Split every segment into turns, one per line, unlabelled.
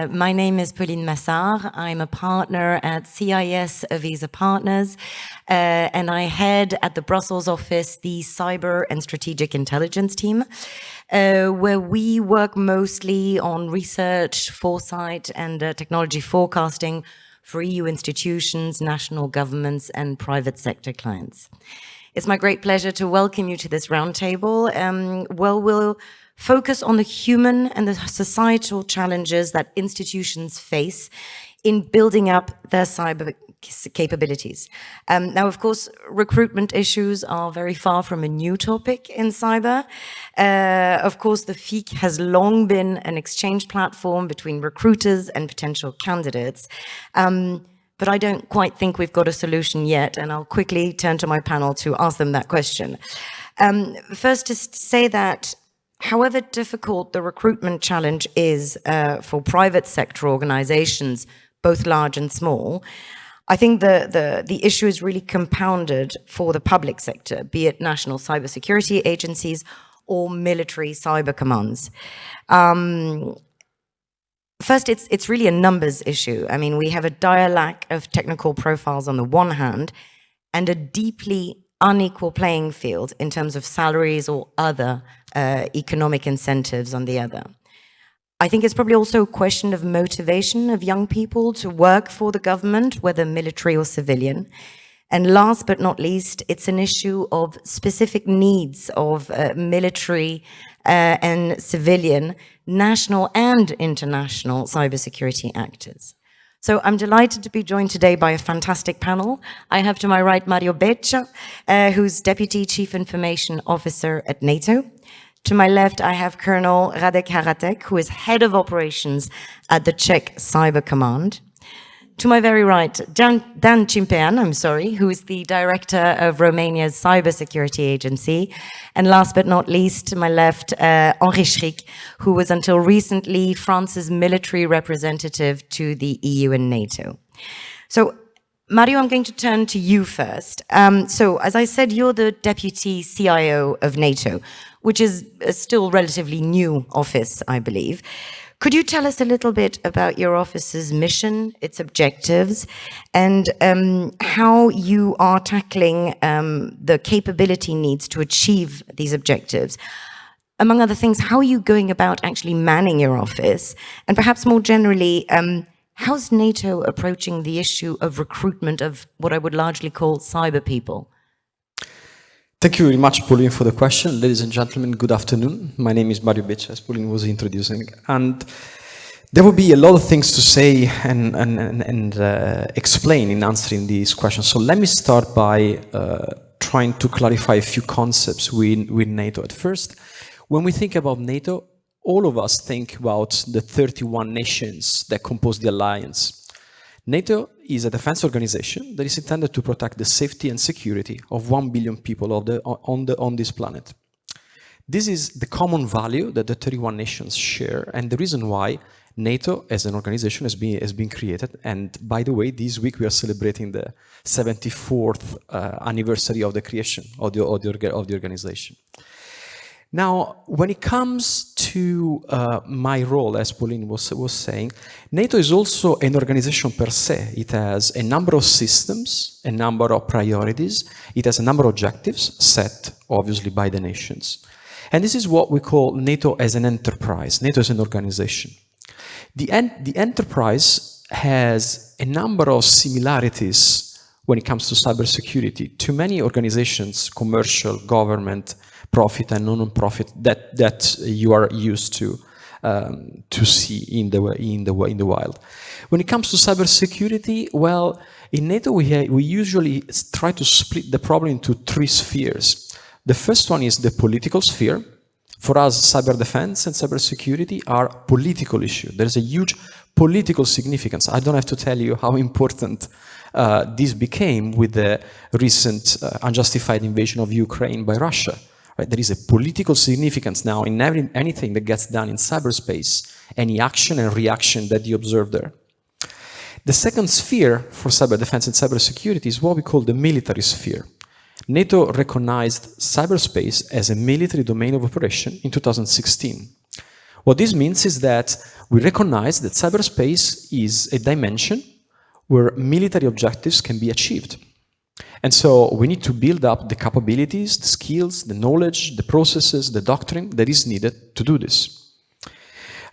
My name is Pauline Massard. I'm a partner at CIS Visa Partners, and I head at the Brussels office the Cyber and Strategic Intelligence team, where we work mostly on research, foresight, and technology forecasting for EU institutions, national governments, and private sector clients. It's my great pleasure to welcome you to this roundtable. We'll focus on the human and the societal challenges that institutions face in building up their cyber capabilities. Now, of course, recruitment issues are very far from a new topic in cyber. Of course, the FIC has long been an exchange platform between recruiters and potential candidates. But I don't quite think we've got a solution yet, and I'll quickly turn to my panel to ask them that question. First, to say that however difficult the recruitment challenge is for private sector organizations, both large and small, I think the issue is really compounded for the public sector, be it national cybersecurity agencies or military cyber commands. First, it's really a numbers issue. I mean, we have a dire lack of technical profiles on the one hand, and a deeply unequal playing field in terms of salaries or other economic incentives on the other. I think it's probably also a question of motivation of young people to work for the government, whether military or civilian. And last but not least, it's an issue of specific needs of military and civilian, national and international cybersecurity actors. So I'm delighted to be joined today by a fantastic panel. I have to my right Mario Beccia, who's Deputy Chief Information Officer at NATO. To my left, I have Colonel Radek Haratek, who is Head of Operations at the Czech Cyber Command. To my very right, Dan Cimpean, who is the Director of Romania's Cybersecurity Agency. And last but not least, to my left, Henri Schrick, who was until recently France's military representative to the EU and NATO. So, Mario, I'm going to turn to you first. So, as I said, you're the Deputy CIO of NATO, which is a still relatively new office, I believe. Could you tell us a little bit about your office's mission, its objectives, and how you are tackling the capability needs to achieve these objectives? Among other things, how are you going about actually manning your office? And perhaps more generally, how's NATO approaching the issue of recruitment of what I would largely call cyber people?
Thank you very much, Pauline, for the question. Ladies and gentlemen, good afternoon. My name is Mario Beccia, as Pauline was introducing. And there will be a lot of things to say and explain in answering these questions. So let me start by trying to clarify a few concepts with NATO. At first, when we think about NATO, all of us think about the 31 nations that compose the alliance. NATO is a defense organization that is intended to protect the safety and security of 1 billion people on this planet. This is the common value that the 31 nations share, and the reason why NATO as an organization has been created. And by the way, this week we are celebrating the 74th anniversary of the creation of the organization. Now, when it comes to my role, as Pauline was saying, NATO is also an organization per se. It has a number of systems, a number of priorities. It has a number of objectives set, obviously, by the nations. And this is what we call NATO as an enterprise, NATO as an organization. The enterprise has a number of similarities when it comes to cybersecurity to many organizations, commercial, government, profit and non-profit that you are used to see in the wild. When it comes to cybersecurity, well, in NATO we usually try to split the problem into 3 spheres. The first one is the political sphere. For us, cyber defense and cybersecurity are political issues. There's a huge political significance. I don't have to tell you how important this became with the recent unjustified invasion of Ukraine by Russia. Right? There is a political significance now in anything that gets done in cyberspace, any action and reaction that you observe there. The second sphere for cyber defense and cybersecurity is what we call the military sphere. NATO recognized cyberspace as a military domain of operation in 2016. What this means is that we recognize that cyberspace is a dimension where military objectives can be achieved. And so we need to build up the capabilities, the skills, the knowledge, the processes, the doctrine that is needed to do this.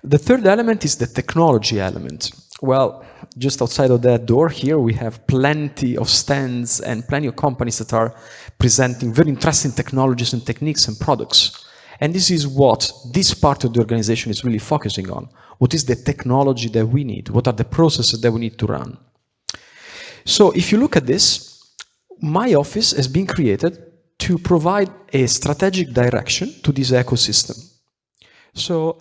The third element is the technology element. Well, just outside of that door here, we have plenty of stands and plenty of companies that are presenting very interesting technologies and techniques and products. And this is what this part of the organization is really focusing on. What is the technology that we need? What are the processes that we need to run? So if you look at this, my office has been created to provide a strategic direction to this ecosystem. So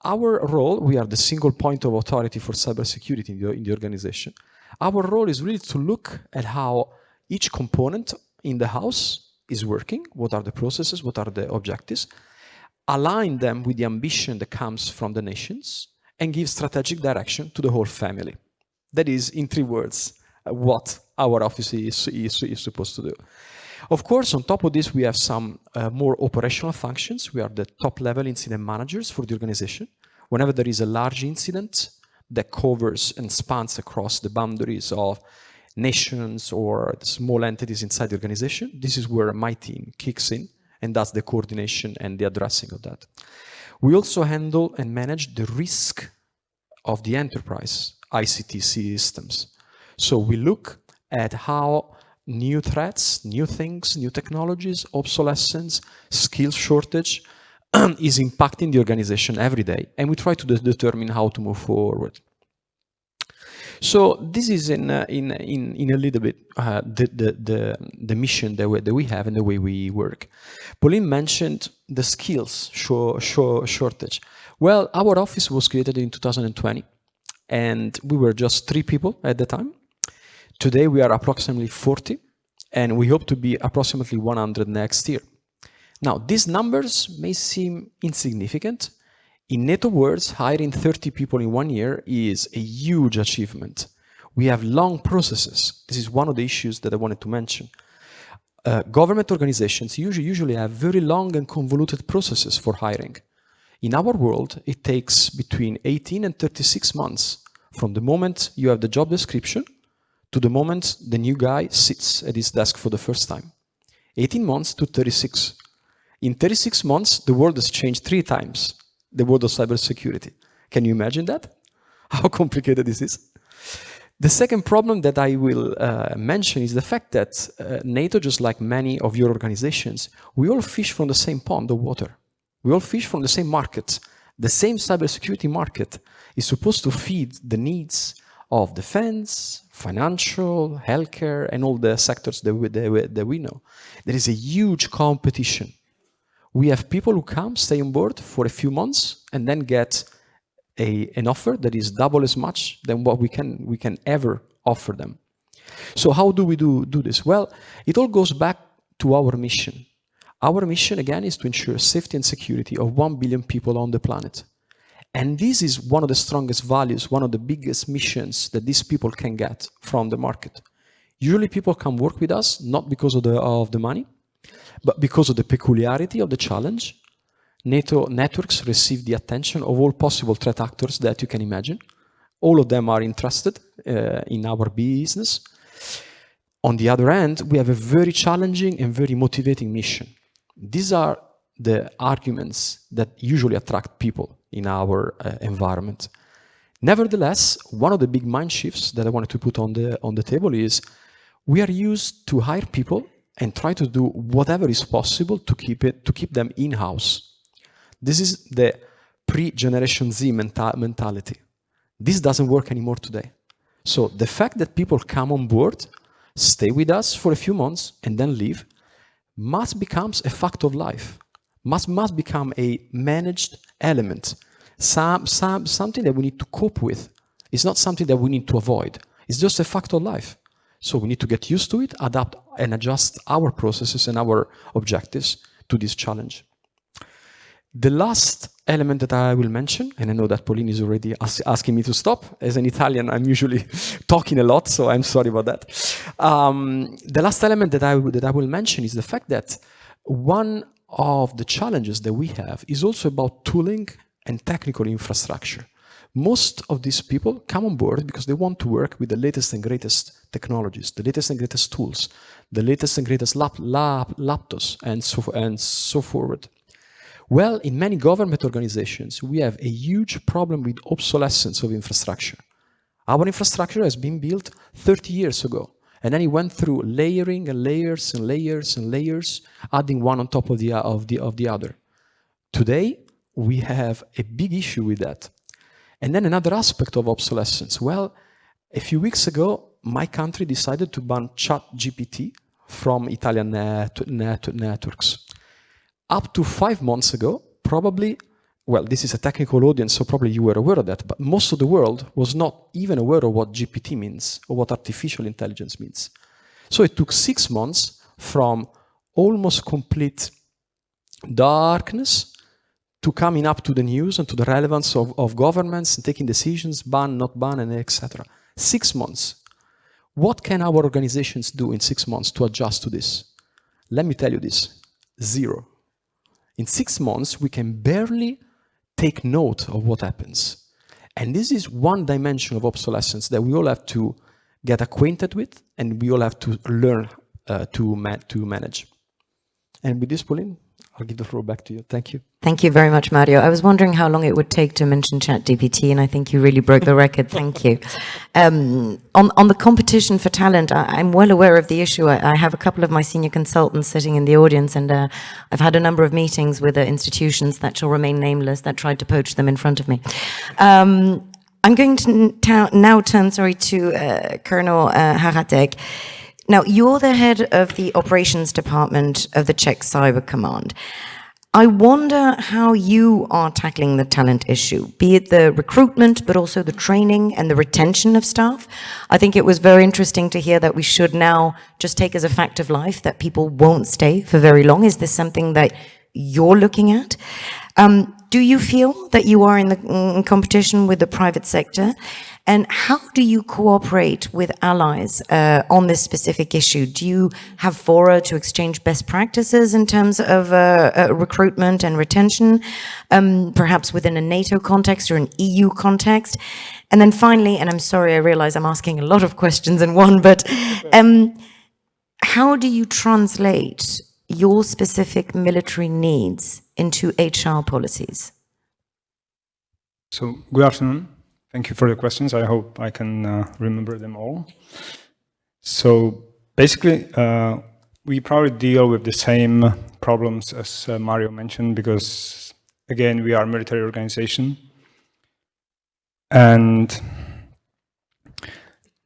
our role, we are the single point of authority for cybersecurity in the organization. Our role is really to look at how each component in the house is working, what are the processes, what are the objectives, align them with the ambition that comes from the nations, and give strategic direction to the whole family. That is, in 3 words, what our office is supposed to do. Of course, on top of this, we have some more operational functions. We are the top-level incident managers for the organization. Whenever there is a large incident that covers and spans across the boundaries of nations or the small entities inside the organization, this is where my team kicks in and does the coordination and the addressing of that. We also handle and manage the risk of the enterprise ICT systems. So we look at how new threats, new things, new technologies, obsolescence, skill shortage is impacting the organization every day, and we try to determine how to move forward. So this is in a little bit the mission that we have and the way we work. Pauline mentioned the skills shortage. Well, our office was created in 2020, and we were just 3 people at the time. Today we are approximately 40, and we hope to be approximately 100 next year. Now, these numbers may seem insignificant. In NATO words, hiring 30 people in 1 year is a huge achievement. We have long processes. This is one of the issues that I wanted to mention. Government organizations usually have very long and convoluted processes for hiring. In our world, it takes between 18 and 36 months from the moment you have the job description to the moment the new guy sits at his desk for the first time. 18 months to 36. In 36 months, the world has changed 3 times. The world of cybersecurity. Can you imagine that? How complicated this is? The second problem that I will mention is the fact that NATO, just like many of your organizations, we all fish from the same pond of water. We all fish from the same market. The same cybersecurity market is supposed to feed the needs of defense, financial, healthcare, and all the sectors that we know. There is a huge competition. We have people who come, stay on board for a few months, and then get an offer that is double as much than what we can ever offer them. So how do we do this? Well, it all goes back to our mission. Our mission, again, is to ensure safety and security of 1 billion people on the planet. And this is one of the strongest values, one of the biggest missions that these people can get from the market. Usually people come work with us, not because of the money, but because of the peculiarity of the challenge. NATO networks receive the attention of all possible threat actors that you can imagine. All of them are interested in our business. On the other hand, we have a very challenging and very motivating mission. These are the arguments that usually attract people in our environment. Nevertheless, one of the big mind shifts that I wanted to put on the table is we are used to hire people and try to do whatever is possible to keep them in-house. This is the pre-Generation Z mentality. This doesn't work anymore today. So the fact that people come on board, stay with us for a few months, and then leave, must become a fact of life. Must become a managed element. Something that we need to cope with. It's not something that we need to avoid. It's just a fact of life. So we need to get used to it, adapt and adjust our processes and our objectives to this challenge. The last element that I will mention, and I know that Pauline is already asking me to stop. As an Italian, I'm usually talking a lot, so I'm sorry about that. The last element that I will mention is the fact that one of the challenges that we have is also about tooling and technical infrastructure. Most of these people come on board because they want to work with the latest and greatest technologies, the latest and greatest tools, the latest and greatest laptops, and so forward. Well, in many government organizations, we have a huge problem with obsolescence of infrastructure. Our infrastructure has been built 30 years ago, and then it went through layering and layers and layers and layers, adding one on top of the other. Today, we have a big issue with that. And then another aspect of obsolescence. Well, a few weeks ago, my country decided to ban ChatGPT from Italian networks. Up to 5 months ago, probably, well, this is a technical audience, so probably you were aware of that, but most of the world was not even aware of what GPT means or what artificial intelligence means. So it took 6 months from almost complete darkness to coming up to the news and to the relevance of governments and taking decisions, ban, not ban, and etc. 6 months. What can our organizations do in 6 months to adjust to this? Let me tell you this, 0. In 6 months, we can barely take note of what happens. And this is one dimension of obsolescence that we all have to get acquainted with, and we all have to learn to manage. And with this, Pauline, I'll give the floor back to you. Thank you.
Thank you very much, Mario. I was wondering how long it would take to mention ChatGPT, and I think you really broke the record. Thank you. On the competition for talent, I'm well aware of the issue. I have a couple of my senior consultants sitting in the audience, and I've had a number of meetings with institutions that shall remain nameless that tried to poach them in front of me. I'm going to now turn, to Colonel Haratek. Now, you're the head of the operations department of the Czech Cyber Command. I wonder how you are tackling the talent issue, be it the recruitment, but also the training and the retention of staff. I think it was very interesting to hear that we should now just take as a fact of life that people won't stay for very long. Is this something that you're looking at? Do you feel that you are in competition with the private sector? And how do you cooperate with allies on this specific issue? Do you have fora to exchange best practices in terms of recruitment and retention, perhaps within a NATO context or an EU context? And then finally, and I'm sorry, I realize I'm asking a lot of questions in one, but how do you translate your specific military needs into HR policies?
So, good afternoon. Thank you for the questions. I hope I can remember them all. So, basically, we probably deal with the same problems as Mario mentioned, because, again, we are a military organization. And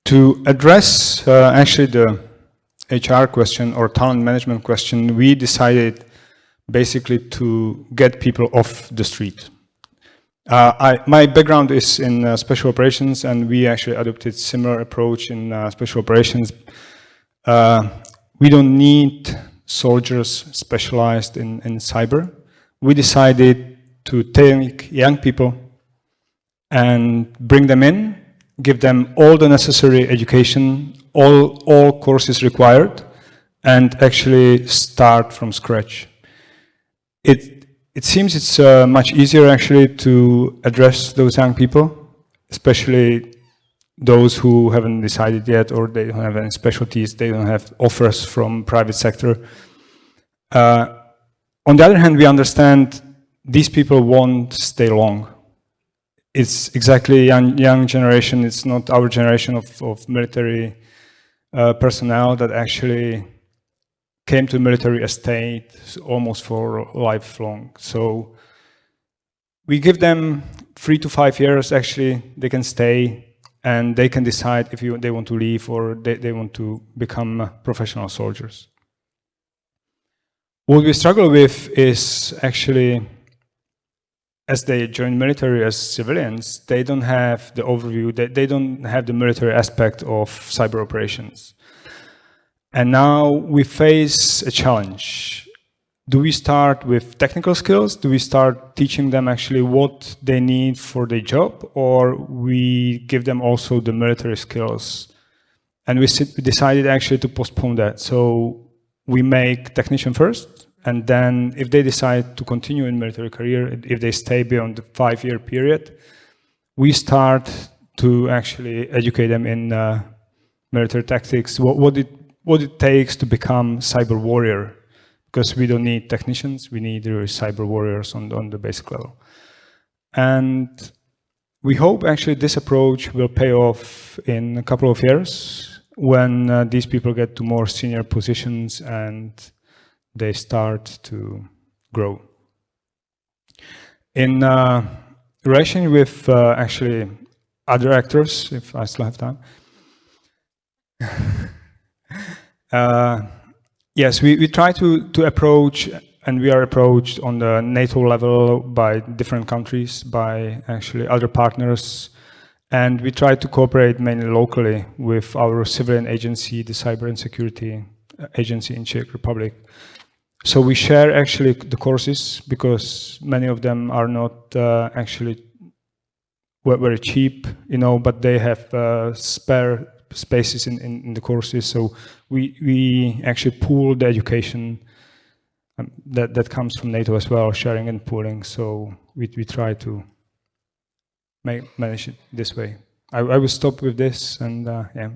to address actually the HR question or talent management question, we decided basically to get people off the street. My background is in special operations, and we actually adopted similar approach in special operations. We don't need soldiers specialized in cyber. We decided to take young people and bring them in, give them all the necessary education, all courses required, and actually start from scratch. It seems it's much easier actually to address those young people, especially those who haven't decided yet, or they don't have any specialties, they don't have offers from private sector. On the other hand, we understand these people won't stay long. It's exactly young generation, it's not our generation of military personnel that actually came to military estate almost for lifelong. So we give them 3 to 5 years, actually, they can stay and they can decide if they want to leave or they want to become professional soldiers. What we struggle with is actually, as they join military as civilians, they don't have the overview, they don't have the military aspect of cyber operations. And now we face a challenge. Do we start with technical skills? Do we start teaching them actually what they need for their job? Or we give them also the military skills? And we decided actually to postpone that. So we make technician first, And then if they decide to continue in military career, if they stay beyond the 5-year period, we start to actually educate them in military tactics, what it takes to become cyber warrior, because we don't need technicians, we need cyber warriors on the basic level. And we hope actually this approach will pay off in a couple of years when these people get to more senior positions and they start to grow. In relation with actually other actors, if I still have time. Yes, we try to approach, and we are approached on the NATO level by different countries, by actually other partners, and we try to cooperate mainly locally with our civilian agency, the Cyber and Security Agency in Czech Republic. So we share actually the courses, because many of them are not actually very cheap, you know, but they have spare spaces in the courses. So we actually pool the education that comes from NATO as well, sharing and pooling. So we try to manage it this way. I will stop with this, and yeah.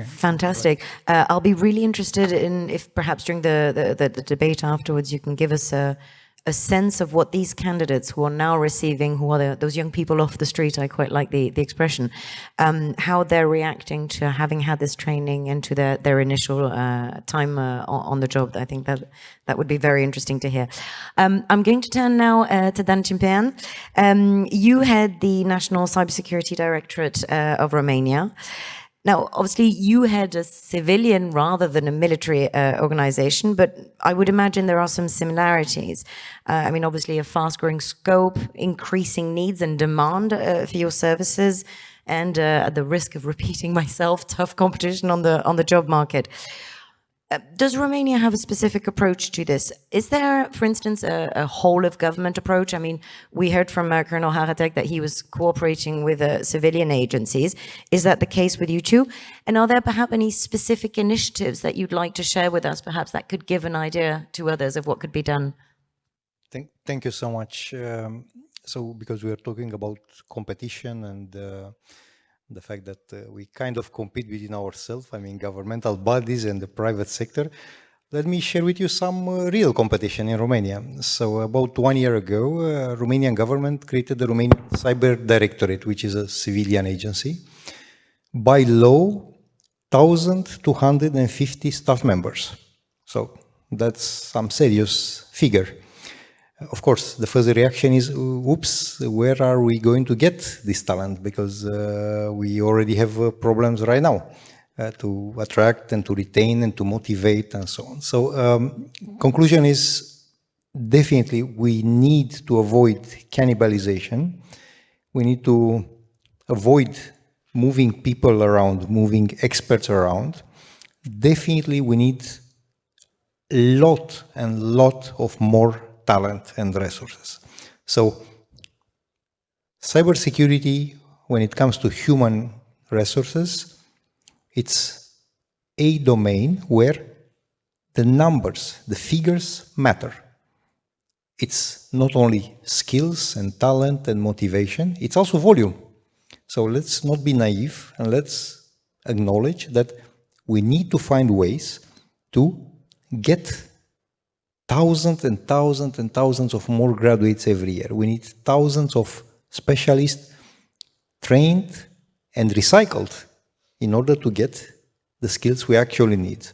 Fantastic. I'll be really interested in if perhaps during the debate afterwards you can give us a sense of what these candidates who are now receiving, who are those young people off the street, I quite like the expression, how they're reacting to having had this training and to their initial time on the job. I think that would be very interesting to hear. I'm going to turn now to Dan Cimpean. You head the National Cybersecurity Directorate of Romania. Now, obviously, you had a civilian rather than a military organization, but I would imagine there are some similarities. I mean, obviously, a fast-growing scope, increasing needs and demand for your services, and at the risk of repeating myself, tough competition on the job market. Does Romania have a specific approach to this? Is there, for instance, a whole-of-government approach? I mean, we heard from Colonel Haratek that he was cooperating with civilian agencies. Is that the case with you too? And are there perhaps any specific initiatives that you'd like to share with us, perhaps that could give an idea to others of what could be done?
Thank you so much. So, because we are talking about competition and the fact that we kind of compete within ourselves, I mean, governmental bodies and the private sector. Let me share with you some real competition in Romania. So about 1 year ago, Romanian government created the Romanian Cyber Directorate, which is a civilian agency. By law, 1,250 staff members. So that's some serious figure. Of course, the first reaction is, oops, where are we going to get this talent? Because we already have problems right now to attract and to retain and to motivate and so on. So conclusion is definitely we need to avoid cannibalization. We need to avoid moving people around, moving experts around. Definitely we need a lot of more talent and resources. So cybersecurity, when it comes to human resources, it's a domain where the numbers, the figures matter. It's not only skills and talent and motivation, it's also volume. So let's not be naive, and let's acknowledge that we need to find ways to get thousands and thousands and thousands of more graduates every year. We need thousands of specialists trained and recycled in order to get the skills we actually need.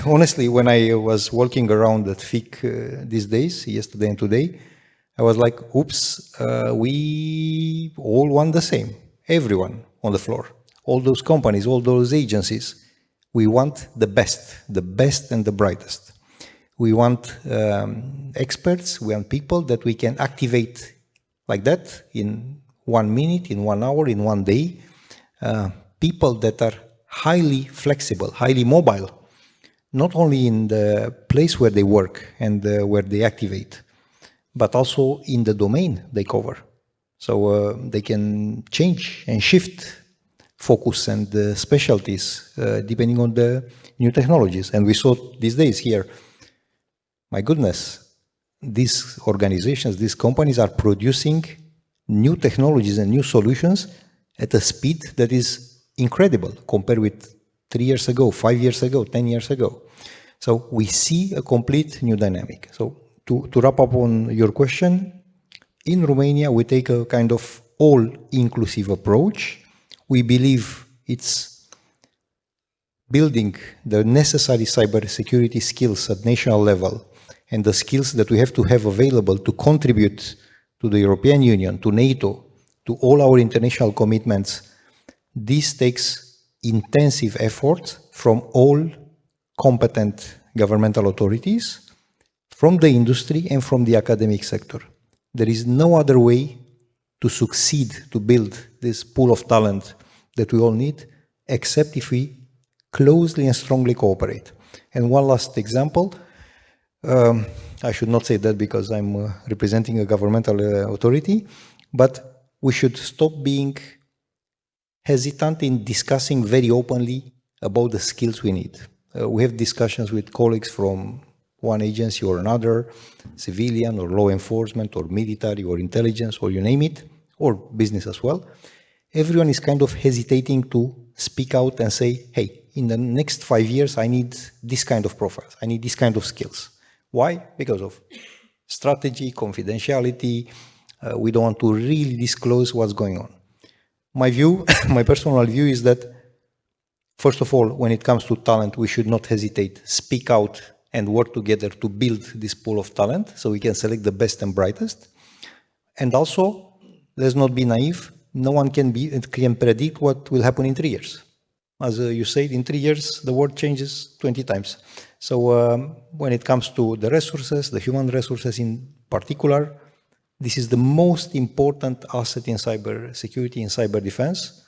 Honestly, when I was walking around at FIC these days, yesterday and today, I was like, oops, we all want the same. Everyone on the floor, all those companies, all those agencies, we want the best and the brightest. We want experts, we want people that we can activate like that in 1 minute, in 1 hour, in 1 day. People that are highly flexible, highly mobile, not only in the place where they work and where they activate, but also in the domain they cover. So they can change and shift focus and specialties depending on the new technologies. And we saw these days here, my goodness, these organizations, these companies are producing new technologies and new solutions at a speed that is incredible compared with 3 years ago, 5 years ago, 10 years ago. So we see a complete new dynamic. So to wrap up on your question, in Romania, we take a kind of all-inclusive approach. We believe it's building the necessary cybersecurity skills at national level and the skills that we have to have available to contribute to the European Union, to NATO, to all our international commitments. This takes intensive effort from all competent governmental authorities, from the industry and from the academic sector. There is no other way to succeed, to build this pool of talent that we all need, except if we closely and strongly cooperate. And one last example, I should not say that because I'm representing a governmental authority, but we should stop being hesitant in discussing very openly about the skills we need. We have discussions with colleagues from one agency or another, civilian or law enforcement or military or intelligence or you name it, or business as well. Everyone is kind of hesitating to speak out and say, hey, in the next 5 years, I need this kind of profiles. I need this kind of skills. Why? Because of strategy, confidentiality. We don't want to really disclose what's going on. My view, my personal view is that, first of all, when it comes to talent, we should not hesitate, speak out and work together to build this pool of talent so we can select the best and brightest. And also, let's not be naive. No one can predict what will happen in 3 years. As you said, in 3 years, the world changes 20 times. So when it comes to the resources, the human resources in particular, this is the most important asset in cybersecurity, in cyber defense.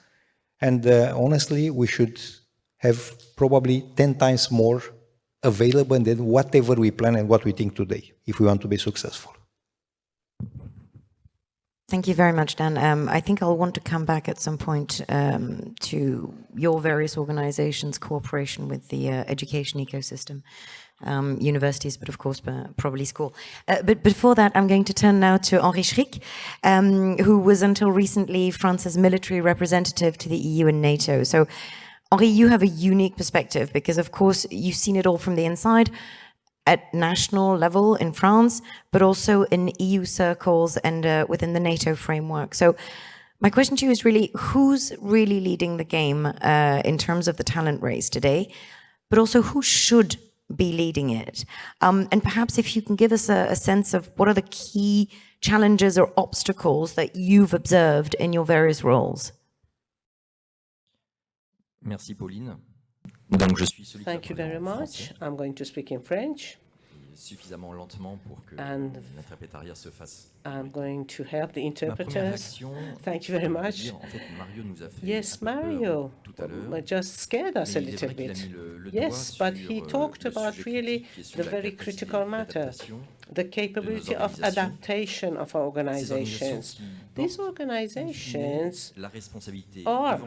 And honestly, we should have probably 10 times more available than whatever we plan and what we think today, if we want to be successful.
Thank you very much, Dan. I think I'll want to come back at some point to your various organizations' cooperation with the education ecosystem, universities, but of course, probably school. But before that, I'm going to turn now to Henri Schrick, who was until recently France's military representative to the EU and NATO. So, Henri, you have a unique perspective because, of course, you've seen it all from the inside, at national level in France, but also in EU circles and within the NATO framework. So my question to you is really, who's really leading the game in terms of the talent race today, but also who should be leading it? And perhaps if you can give us a sense of what are the key challenges or obstacles that you've observed in your various roles.
Merci Pauline.
Thank you very much. I'm going to speak in French.
Suffisamment lentement pour que l'interprétariat se fasse.
I'm going to help the interpreters. Thank you very much. Yes, Mario just scared us a little bit. Yes, but he talked about really the very critical matter, the capability of adaptation of our organizations. These organizations are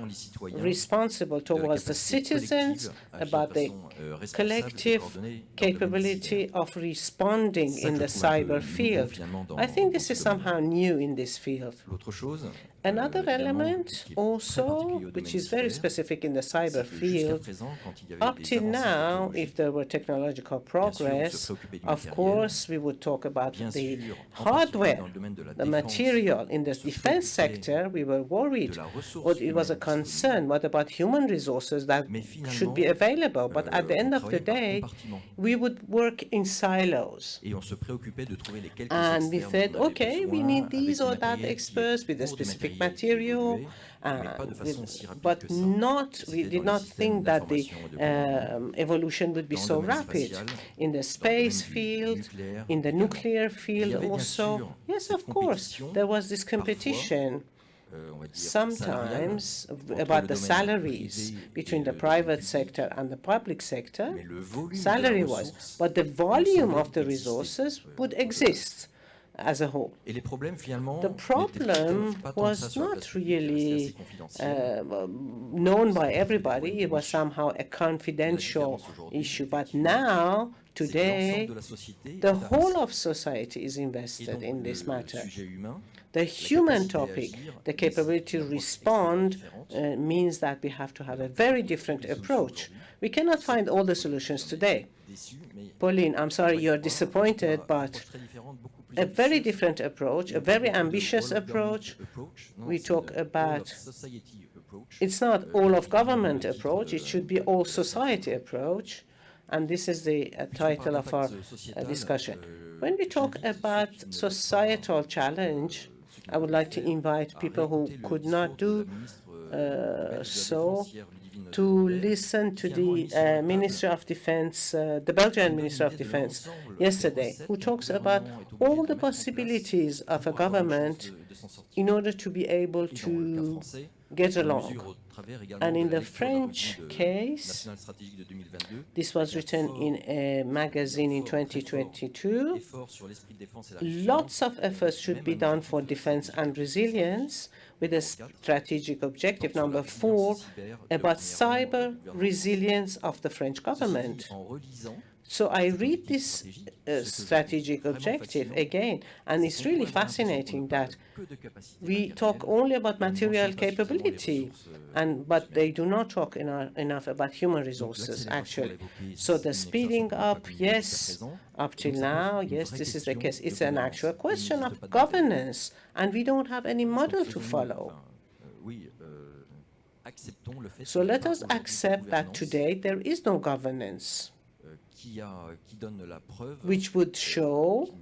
responsible towards the citizens about the collective capability of responding in the cyber field. I think this is somehow new in this field. Another element also, which is very specific in the cyber field, up till now, if there were technological progress, of course, we would talk about the hardware, the material. In the defense sector, we were worried, or it was a concern. What about human resources that should be available? But at the end of the day, we would work in silos. And we said, okay, we need these or that experts with a specific material, but we did not think that the evolution would be so rapid. In the space field, in the nuclear field also, yes, of course, there was this competition sometimes about the salaries between the private sector and the public sector. Salary was, but the volume of the resources would exist. as a whole.
Et les problèmes, finalement,
The problem was not really known by everybody. It was somehow a confidential issue. But now, today, the whole of society is invested in this matter. The human topic, the capability to respond, means that we have to have a very different approach. We cannot find all the solutions today. Pauline, I'm sorry you're disappointed, but a very different approach, a very ambitious approach. We talk about, it's not all of government approach, it should be all society approach. And this is the title of our discussion. When we talk about societal challenge, I would like to invite people who could not do so to listen to the Minister of Defense, the Belgian Minister of Defense yesterday, who talks about all the possibilities of a government in order to be able to get along. And in the French case, this was written in a magazine in 2022, lots of efforts should be done for defense and resilience, with a strategic objective number 4 about cyber resilience of the French government. So I read this strategic objective again, and it's really fascinating that we talk only about material capability, but they do not talk enough about human resources, actually. So the speeding up, yes, up till now, yes, this is the case. It's an actual question of governance, and we don't have any model to follow. So let us accept that today there is no governance which would show,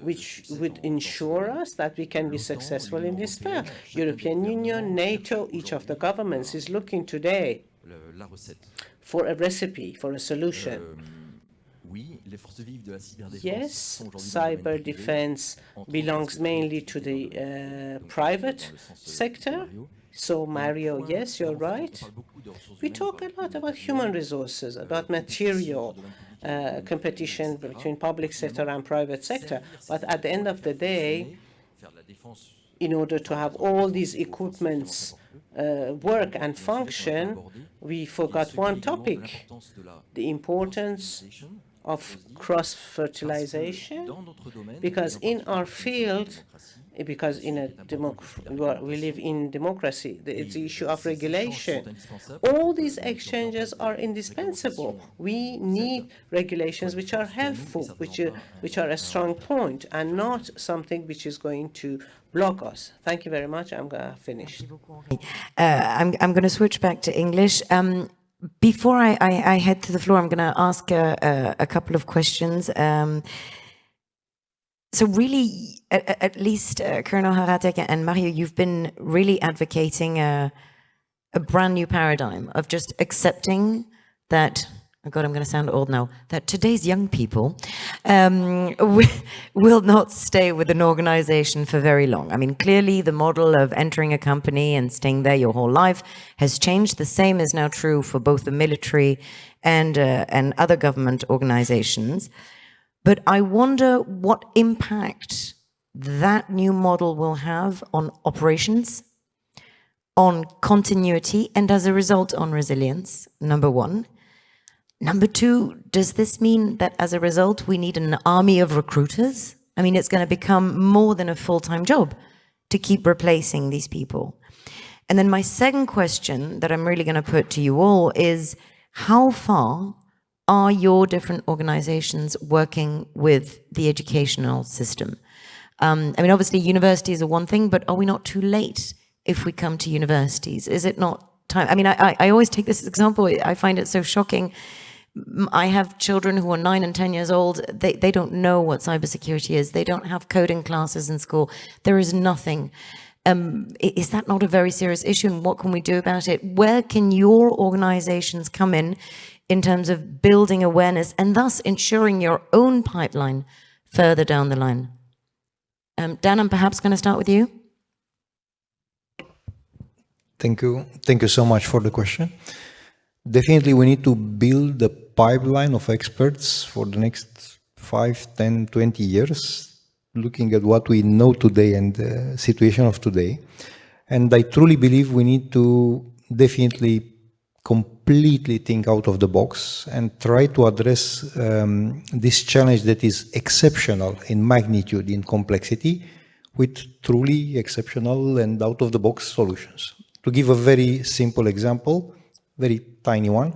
which would ensure us that we can be successful in this field. European Union, NATO, each of the governments is looking today for a recipe, for a solution. Yes, cyber defense belongs mainly to the private sector. So, Mario, yes, you're right. We talk a lot about human resources, about material competition between public sector and private sector. But at the end of the day, in order to have all these equipments work and function, we forgot one topic, the importance of cross-fertilization, because in our field, because we live in democracy, it's the issue of regulation. All these exchanges are indispensable. We need regulations which are helpful, which are a strong point, and not something which is going to block us. Thank you very much. I'm going to finish.
I'm going to switch back to English. Before I head to the floor, I'm going to ask a couple of questions. So really, at least Colonel Haratek and Mario, you've been really advocating a brand new paradigm of just accepting that, oh God, I'm going to sound old now, that today's young people will not stay with an organization for very long. I mean, clearly the model of entering a company and staying there your whole life has changed. The same is now true for both the military and other government organizations. But I wonder what impact that new model will have on operations, on continuity, and as a result on resilience, number one. Number two, does this mean that as a result we need an army of recruiters? I mean, it's going to become more than a full-time job to keep replacing these people. And then my second question that I'm really going to put to you all is, how far are your different organizations working with the educational system? I mean, obviously universities are one thing, but are we not too late if we come to universities? Is it not time? I mean, I always take this example. I find it so shocking. I have children who are 9 and 10 years old. They don't know what cybersecurity is. They don't have coding classes in school. There is nothing. Is that not a very serious issue? And what can we do about it? Where can your organizations come in terms of building awareness and thus ensuring your own pipeline further down the line? Dan, I'm perhaps going to start with you.
Thank you. Thank you so much for the question. Definitely, we need to build a pipeline of experts for the next 5, 10, 20 years looking at what we know today and the situation of today. And I truly believe we need to definitely completely think out of the box and try to address this challenge that is exceptional in magnitude, in complexity, with truly exceptional and out-of-the-box solutions. To give a very simple example, very tiny one,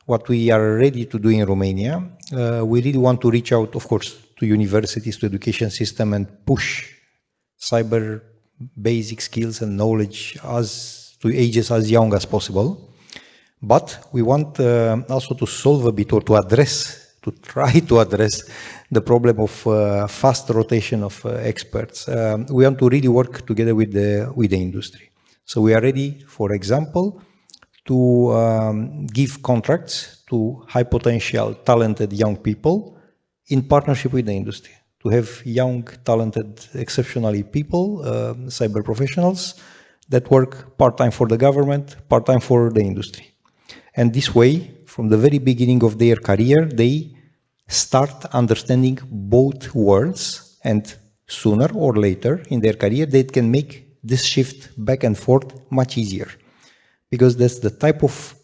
what we are ready to do in Romania, we really want to reach out, of course, to universities, to education system, and push cyber basic skills and knowledge to ages as young as possible. But we want also to solve a bit, or to try to address the problem of fast rotation of experts. We want to really work together with the industry. So we are ready, for example, to give contracts to high potential, talented young people in partnership with the industry, to have young, talented, exceptionally people, cyber professionals that work part-time for the government, part-time for the industry. And this way, from the very beginning of their career, they start understanding both worlds, and sooner or later in their career, they can make this shift back and forth much easier. Because that's the type of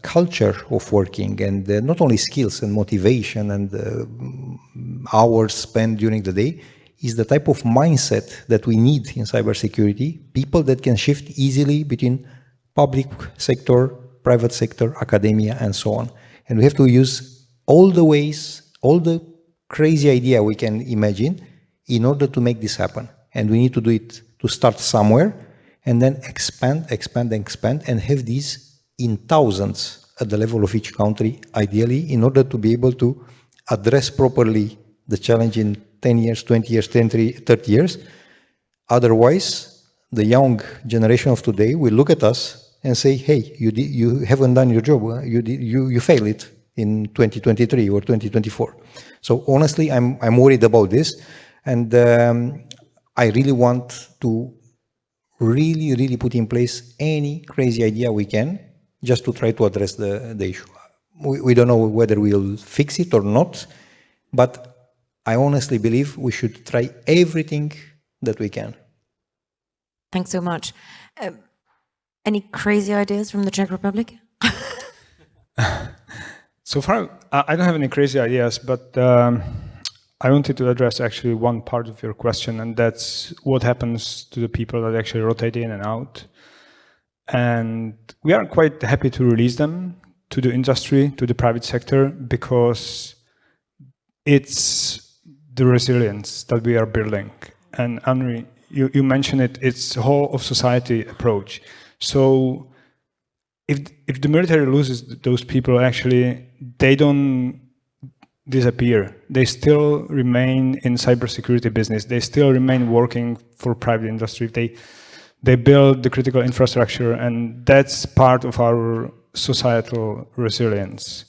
culture of working, and not only skills and motivation and hours spent during the day, is the type of mindset that we need in cybersecurity. People that can shift easily between public sector, private sector, academia, and so on. And we have to use all the ways, all the crazy idea we can imagine in order to make this happen. And we need to do it, to start somewhere, and then expand, and have these in thousands at the level of each country, ideally, in order to be able to address properly the challenge in 10 years, 20 years, 30 years. Otherwise, the young generation of today will look at us and say, hey, you haven't done your job, you failed it in 2023 or 2024. So honestly, I'm worried about this, and I really want to really put in place any crazy idea we can just to try to address the issue. We don't know whether we'll fix it or not, but I honestly believe we should try everything that we can.
Thanks so much. Any crazy ideas from the Czech Republic?
So far, I don't have any crazy ideas, but I wanted to address actually one part of your question, and that's what happens to the people that actually rotate in and out. And we are quite happy to release them to the industry, to the private sector, because it's the resilience that we are building. And Henri, you mentioned it, it's a whole of society approach. So if the military loses those people, actually, they don't disappear. They still remain in cybersecurity business. They still remain working for private industry. They build the critical infrastructure, and that's part of our societal resilience.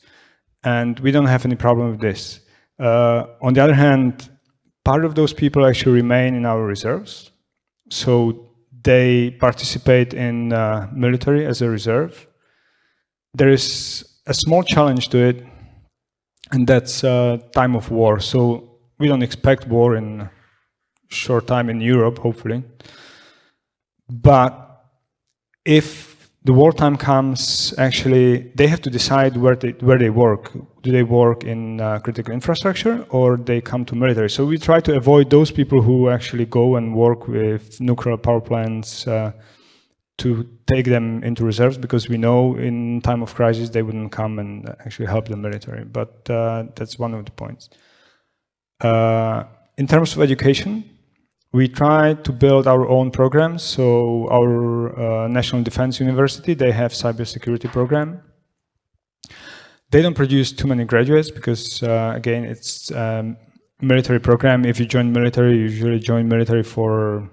And we don't have any problem with this. On the other hand, part of those people actually remain in our reserves. So they participate in military as a reserve. There is a small challenge to it, and that's time of war. So we don't expect war in short time in Europe, hopefully. But if the wartime comes, actually, they have to decide where they work. Do they work in critical infrastructure, or they come to military? So we try to avoid those people who actually go and work with nuclear power plants, to take them into reserves, because we know in time of crisis they wouldn't come and actually help the military. But that's one of the points. In terms of education, we try to build our own programs. So our National Defense University, they have cybersecurity program. They don't produce too many graduates because, again, it's a military program. If you join military, you usually join military for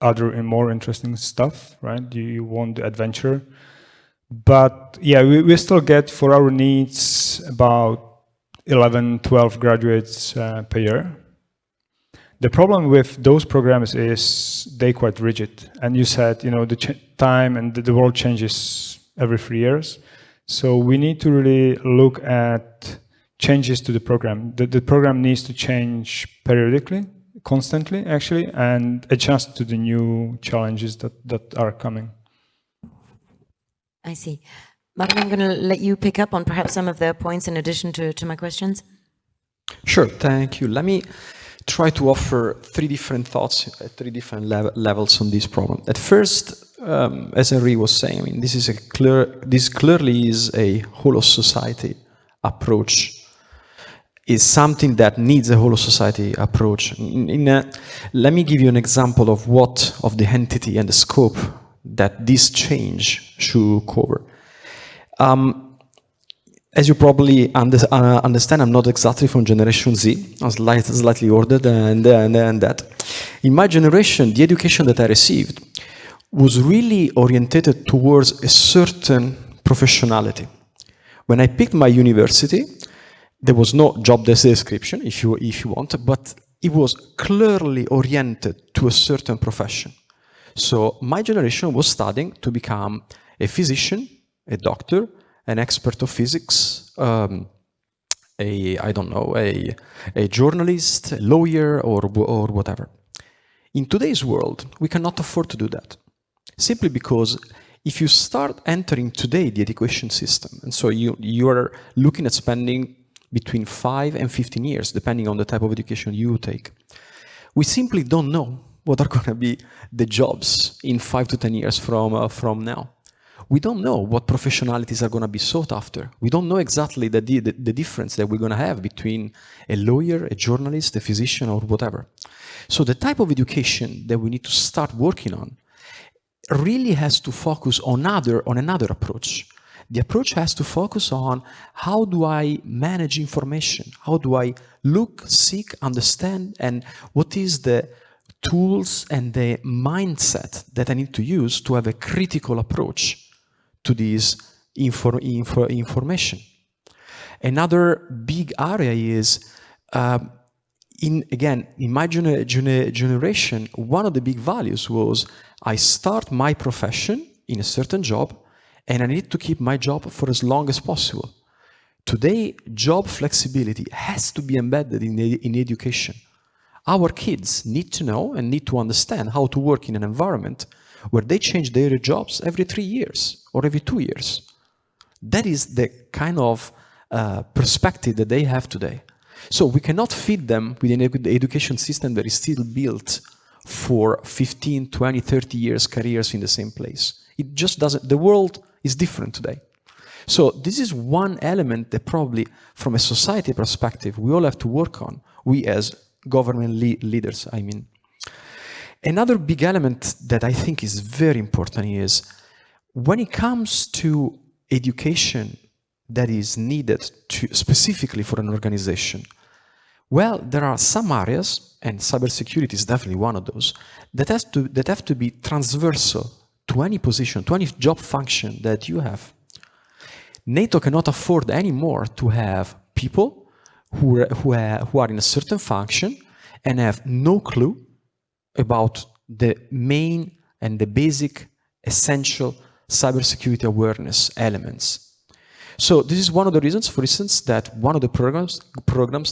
other and more interesting stuff, right? You want the adventure. But yeah, we still get for our needs about 11, 12 graduates per year. The problem with those programs is they're quite rigid. And you said, you know, the time and the world changes every 3 years. So we need to really look at changes to the program. The program needs to change periodically, constantly, actually, and adjust to the new challenges that are coming.
I see. Martin, I'm going to let you pick up on perhaps some of their points in addition to my questions.
Sure, thank you. Let me try to offer three different thoughts at three different levels on this problem. At first, as Henri was saying, I mean, this clearly is a whole of society approach. Is something that needs a whole of society approach. Let me give you an example of the entity and the scope that this change should cover. As you probably understand, I'm not exactly from Generation Z. I'm slightly older than that. In my generation, the education that I received was really oriented towards a certain professionality. When I picked my university, there was no job description, if you want, but it was clearly oriented to a certain profession. So my generation was studying to become a physician, a doctor, an expert of physics, a journalist, a lawyer, or whatever. In today's world, we cannot afford to do that, simply because if you start entering today the education system, and so you are looking at spending between 5 and 15 years, depending on the type of education you take, we simply don't know what are going to be the jobs in 5 to 10 years from now. We don't know what professionalities are going to be sought after. We don't know exactly the difference that we're going to have between a lawyer, a journalist, a physician, or whatever. So the type of education that we need to start working on really has to focus on another approach. The approach has to focus on how do I manage information? How do I look, seek, understand, and what is the tools and the mindset that I need to use to have a critical approach to this information. Another big area is, in my generation, one of the big values was I start my profession in a certain job and I need to keep my job for as long as possible. Today, job flexibility has to be embedded in education. Our kids need to know and need to understand how to work in an environment where they change their jobs every 3 years or every 2 years. That is the kind of perspective that they have today. So we cannot feed them with an education system that is still built for 15, 20, 30 years careers in the same place. It just doesn't, the world is different today. So this is one element that probably from a society perspective, we all have to work on, we as government leaders, I mean. Another big element that I think is very important is when it comes to education that is needed specifically for an organization, well, there are some areas, and cybersecurity is definitely one of those, that have to be transversal to any position, to any job function that you have. NATO cannot afford anymore to have people who are in a certain function and have no clue about the main and the basic essential cybersecurity awareness elements. So this is one of the reasons, for instance, that one of the programs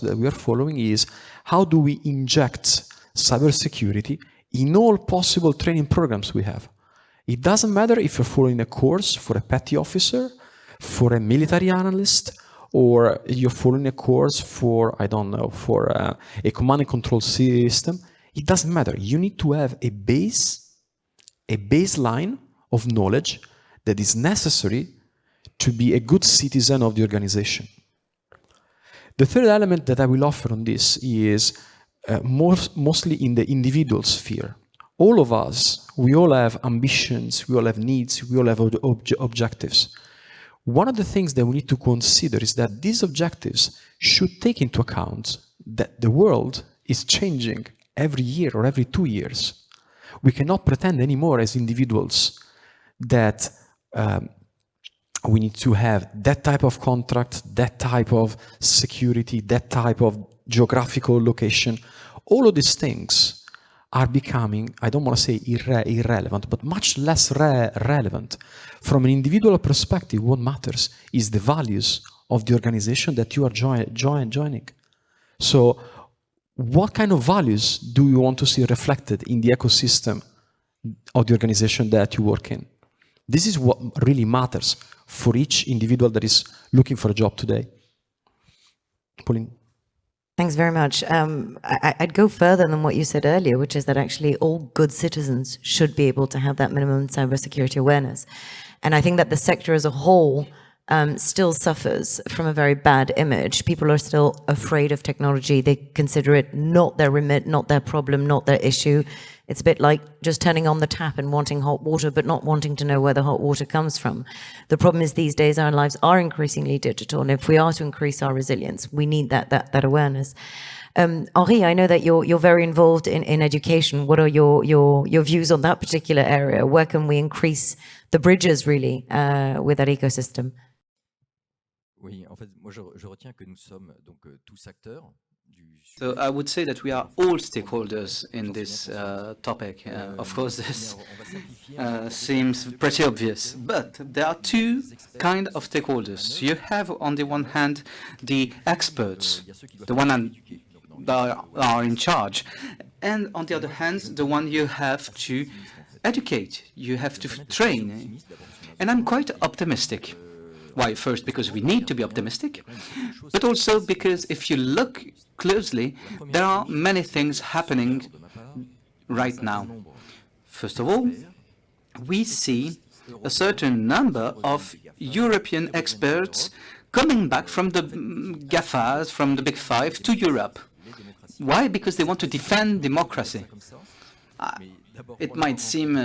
that we are following is how do we inject cybersecurity in all possible training programs we have. It doesn't matter if you're following a course for a petty officer, for a military analyst, or you're following a course for, I don't know, for a command and control system. It doesn't matter. You need to have a baseline of knowledge that is necessary to be a good citizen of the organization. The third element that I will offer on this is mostly in the individual sphere. All of us, we all have ambitions, we all have needs, we all have objectives. One of the things that we need to consider is that these objectives should take into account that the world is changing every year or every 2 years. We cannot pretend anymore as individuals that we need to have that type of contract, that type of security, that type of geographical location. All of these things are becoming, I don't want to say irrelevant, but much less relevant. From an individual perspective, what matters is the values of the organization that you are joining. So what kind of values do you want to see reflected in the ecosystem of the organization that you work in? This is what really matters for each individual that is looking for a job today. Pauline.
Thanks very much. I'd go further than what you said earlier, which is that actually all good citizens should be able to have that minimum cybersecurity awareness. And I think that the sector as a whole still suffers from a very bad image. People are still afraid of technology. They consider it not their remit, not their problem, not their issue. It's a bit like just turning on the tap and wanting hot water, but not wanting to know where the hot water comes from. The problem is these days our lives are increasingly digital, and if we are to increase our resilience, we need that awareness. Henri, I know that you're very involved in education. What are your views on that particular area? Where can we increase the bridges really with that ecosystem?
Oui, en fait, moi je retiens que nous sommes donc tous acteurs.
So I would say that we are all stakeholders in this topic. Of course, this seems pretty obvious, but there are two kinds of stakeholders. You have, on the one hand, the experts, the one that are in charge, and on the other hand, the one you have to educate, you have to train. And I'm quite optimistic. Why? First, because we need to be optimistic, but also because if you look closely, there are many things happening right now. First of all, we see a certain number of European experts coming back from the GAFAs, from the Big Five, to Europe. Why? Because they want to defend democracy. It might seem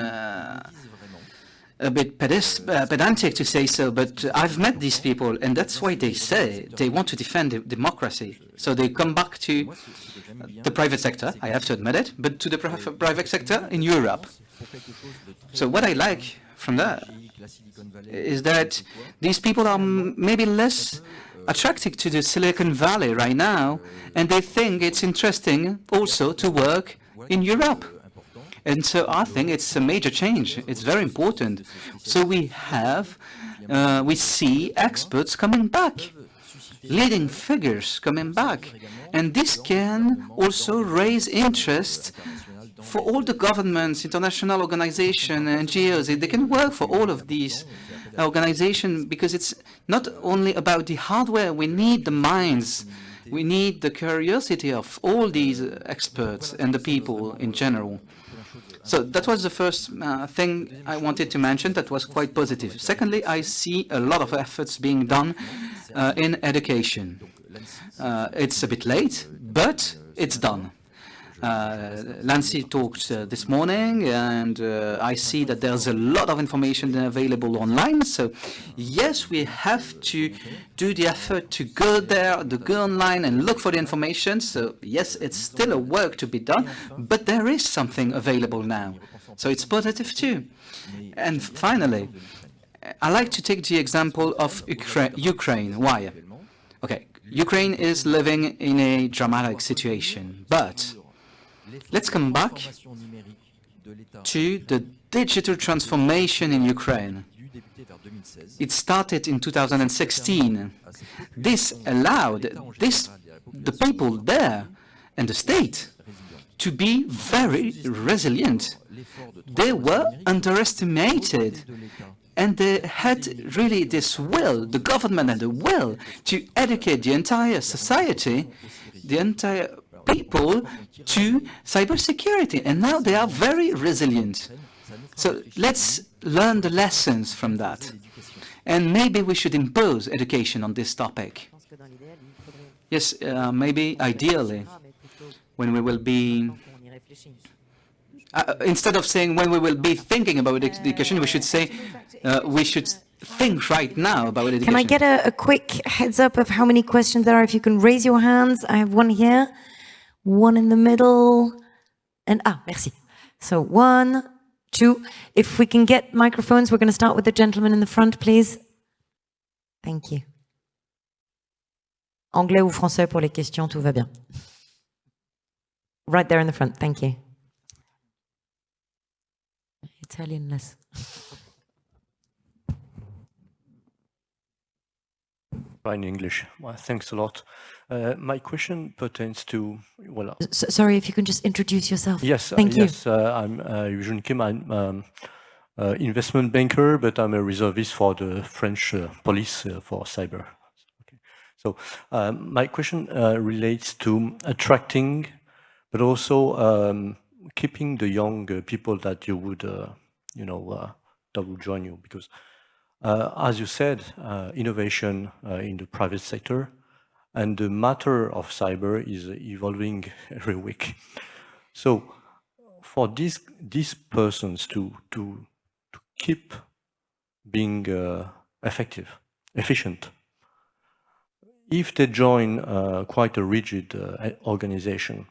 a bit pedantic to say so, but I've met these people, and that's why they say they want to defend democracy. So they come back to the private sector, I have to admit it, but to the private sector in Europe. So what I like from that is that these people are maybe less attracted to the Silicon Valley right now, and they think it's interesting also to work in Europe. And so I think it's a major change. It's very important. So we see experts coming back, leading figures coming back. And this can also raise interest for all the governments, international organizations, NGOs. They can work for all of these organizations because it's not only about the hardware. We need the minds. We need the curiosity of all these experts and the people in general. So that was the first thing I wanted to mention that was quite positive. Secondly, I see a lot of efforts being done in education. It's a bit late, but it's done. Lancy talked this morning, and I see that there's a lot of information available online. So yes, we have to do the effort to go there, to go online and look for the information. So yes, it's still a work to be done, but there is something available now. So it's positive too. And finally, I like to take the example of Ukraine. Why? Okay, Ukraine is living in a dramatic situation, but let's come back to the digital transformation in Ukraine. It started in 2016. This allowed the people there and the state to be very resilient. They were underestimated, and they had really this will, the government had the will to educate the entire society, the entire people to cybersecurity, and now they are very resilient. So let's learn the lessons from that, and maybe we should impose education on this topic. Yes, maybe ideally, when we will be, instead of saying when we will be thinking about education, we should say we should think right now about education.
Can I get a quick heads up of how many questions there are? If you can raise your hands. I have one here. One in the middle, and merci. So 1, 2. If we can get microphones, we're going to start with the gentleman in the front, please. Thank you. Anglais ou français pour les questions, tout va bien. Right there in the front, thank you. Italian less.
in English. Well, thanks a lot. My question pertains to, well...
Sorry, if you can just introduce yourself.
Yes,
Thank you.
Yes, I'm Eugene Kim. I'm investment banker, but I'm a reservist for the French police for cyber. Okay. So my question relates to attracting, but also keeping the young people that you would, that would join you, because as you said, innovation in the private sector and the matter of cyber is evolving every week. So for these persons to keep being effective, efficient, if they join quite a rigid organization,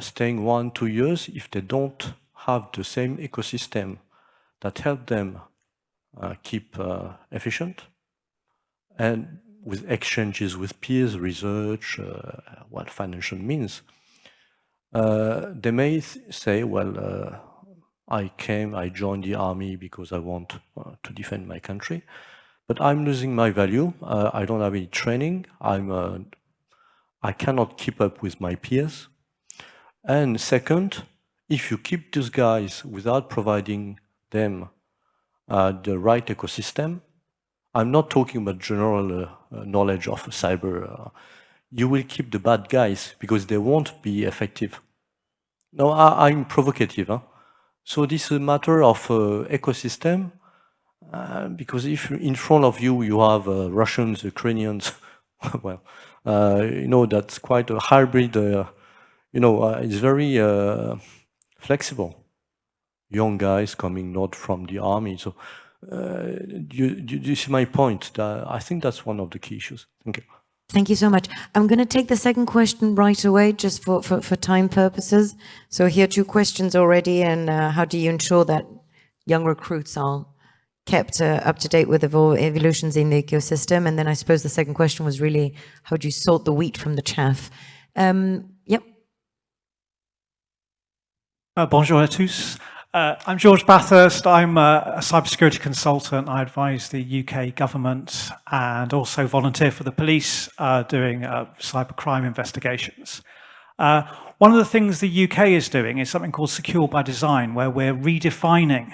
staying 1-2 years, if they don't have the same ecosystem that help them keep efficient, and with exchanges with peers, research, what financial means, they may say, well, I joined the army because I want to defend my country, but I'm losing my value. I don't have any training. I cannot keep up with my peers. And second, if you keep these guys without providing them the right ecosystem, I'm not talking about general knowledge of cyber. You will keep the bad guys because they won't be effective. No, I'm provocative. Huh? So this is a matter of ecosystem, because if in front of you you have Russians, Ukrainians, well, that's quite a hybrid. It's very flexible. Young guys coming not from the army. So you see my point? I think that's one of the key issues. Thank you.
Thank you so much. I'm going to take the second question right away, just for time purposes. So here are 2 questions already, and how do you ensure that young recruits are kept up to date with evolutions in the ecosystem? And then I suppose the second question was really, how do you sort the wheat from the chaff? Yep.
Bonjour à tous. I'm George Bathurst. I'm a cybersecurity consultant. I advise the UK government and also volunteer for the police doing cybercrime investigations. One of the things the UK is doing is something called Secure by Design, where we're redefining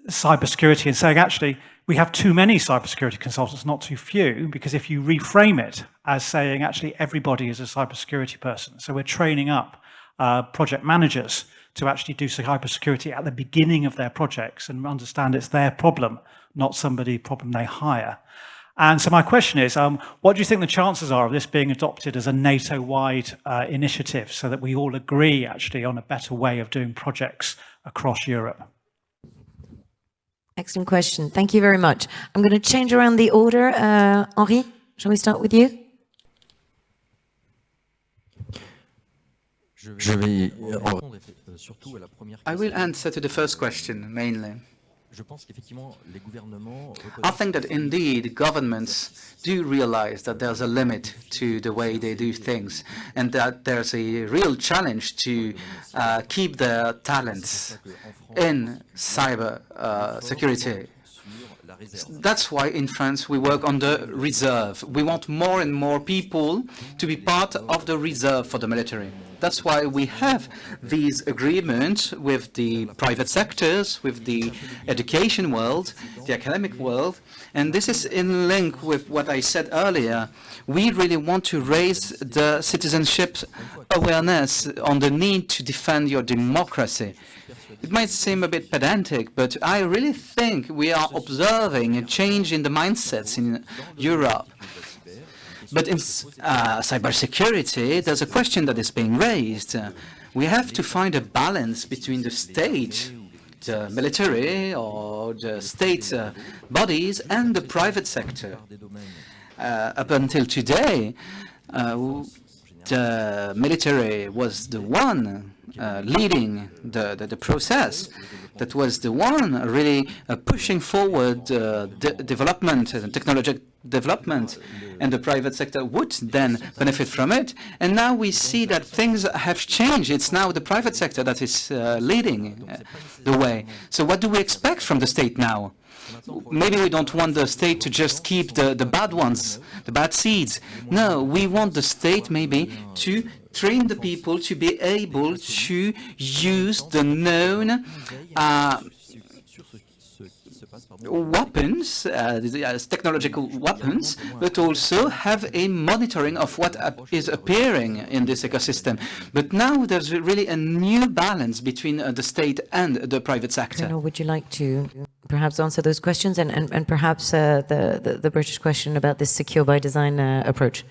cybersecurity and saying, actually, we have too many cybersecurity consultants, not too few, because if you reframe it as saying, actually, everybody is a cybersecurity person. So we're training up project managers to actually do cybersecurity at the beginning of their projects and understand it's their problem, not somebody's problem they hire. And so my question is, what do you think the chances are of this being adopted as a NATO-wide initiative so that we all agree actually on a better way of doing projects across Europe?
Excellent question. Thank you very much. I'm going to change around the order. Henri, shall we start with you?
I will answer to the first question mainly. I think that indeed governments do realize that there's a limit to the way they do things and that there's a real challenge to keep their talents in cyber security. That's why in France we work on the reserve. We want more and more people to be part of the reserve for the military. That's why we have these agreements with the private sectors, with the education world, the academic world, and this is in link with what I said earlier. We really want to raise the citizenship awareness on the need to defend your democracy. It might seem a bit pedantic, but I really think we are observing a change in the mindsets in Europe. But in cybersecurity, there's a question that is being raised. We have to find a balance between the state, the military or the state bodies, and the private sector. Up until today, the military was the one leading the process, that was the one really pushing forward development, technological development, and the private sector would then benefit from it. And now we see that things have changed. It's now the private sector that is leading the way. So what do we expect from the state now? Maybe we don't want the state to just keep the bad ones, the bad seeds. No, we want the state maybe to train the people to be able to use the known weapons, technological weapons, but also have a monitoring of what is appearing in this ecosystem. But now there's really a new balance between the state and the private sector.
Colonel, would you like to perhaps answer those questions and perhaps the British question about this secure by design approach?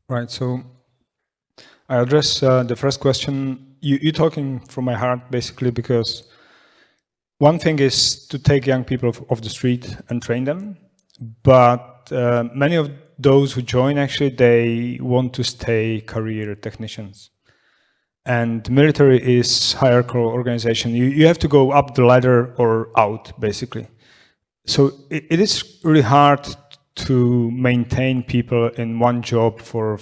Right, so I address the first question. You're talking from my heart, basically, because one thing is to take young people off the street and train them, but many of those who join, actually, they want to stay career technicians. And military is hierarchical organization. You have to go up the ladder or out, basically. So it is really hard to maintain people in one job for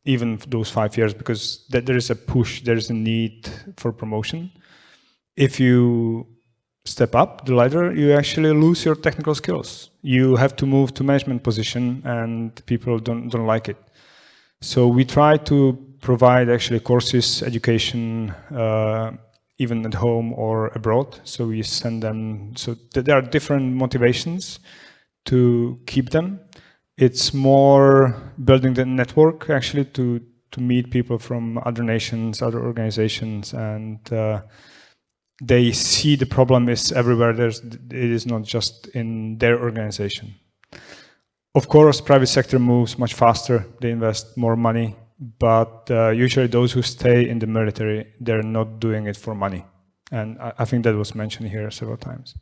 even those 5 years, because there is a push, there is a need for promotion. If you step up the ladder, you actually lose your technical skills. You have to move to management position, and people don't like it. So we try to provide actually courses, education, even at home or abroad. So we send them, so there are different motivations to keep them. It's more building the network actually to meet people from other nations, other organizations, and they see the problem is everywhere. It is not just in their organization. Of course, private sector moves much faster. They invest more money, but usually those who stay in the military, they're not doing it for money. And I think that was mentioned here several times.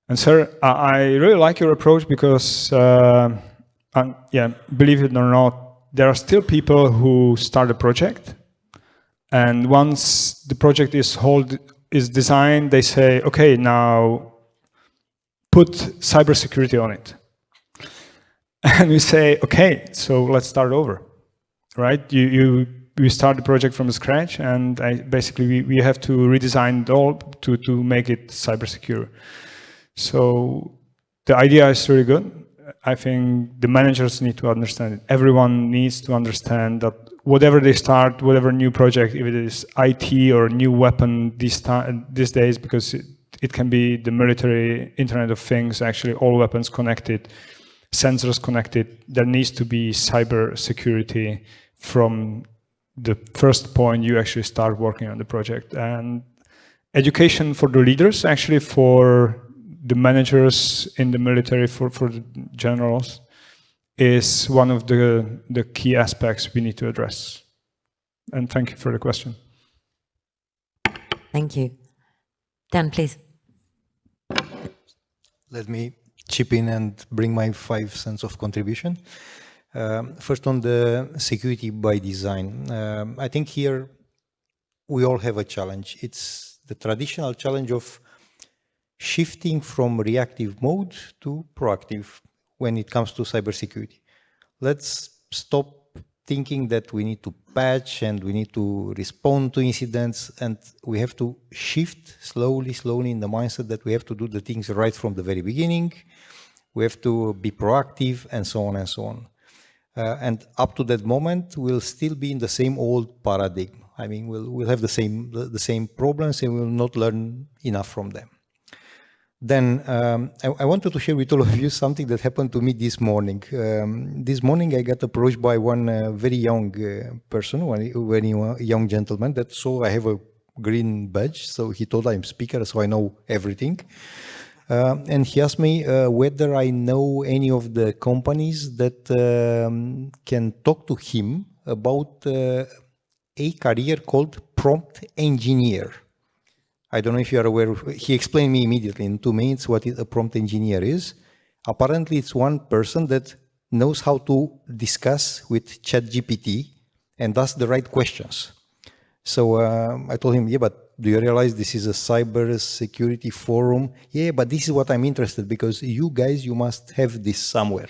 And sir, I really like your approach because, yeah, believe it or not, there are still people who start a project, and once the project is designed, they say, okay, now put cybersecurity on it. And we say, okay, so let's start over, right? We start the project from scratch, and basically we have to redesign it all to make it cyber secure. So the idea is really good. I think the managers need to understand it. Everyone needs to understand that whatever they start, whatever new project, if it is IT or new weapon these days, because it can be the military, Internet of Things, actually all weapons connected, sensors connected, there needs to be cyber security from the first point you actually start working on the project. And education for the leaders, actually for the managers in the military, for the generals, is one of the key aspects we need to address. And thank you for the question.
Thank you. Dan, please.
Let me chip in and bring my 5 cents of contribution. First, on the security by design. I think here we all have a challenge. It's the traditional challenge of shifting from reactive mode to proactive when it comes to cybersecurity. Let's stop thinking that we need to patch and we need to respond to incidents, and we have to shift slowly in the mindset that we have to do the things right from the very beginning. We have to be proactive, and so on and so on. And up to that moment, we'll still be in the same old paradigm. I mean, we'll have the same problems, and we'll not learn enough from them. Then I wanted to share with all of you something that happened to me this morning. This morning I got approached by one very young person, one very young gentleman that saw I have a green badge, so he thought I'm speaker, so I know everything. And he asked me whether I know any of the companies that can talk to him about a career called prompt engineer. I don't know if you are aware. He explained me immediately in 2 minutes what a prompt engineer is. Apparently, it's one person that knows how to discuss with ChatGPT and ask the right questions. So I told him, yeah, but do you realize this is a cybersecurity forum? Yeah, but this is what I'm interested, because you guys, you must have this somewhere.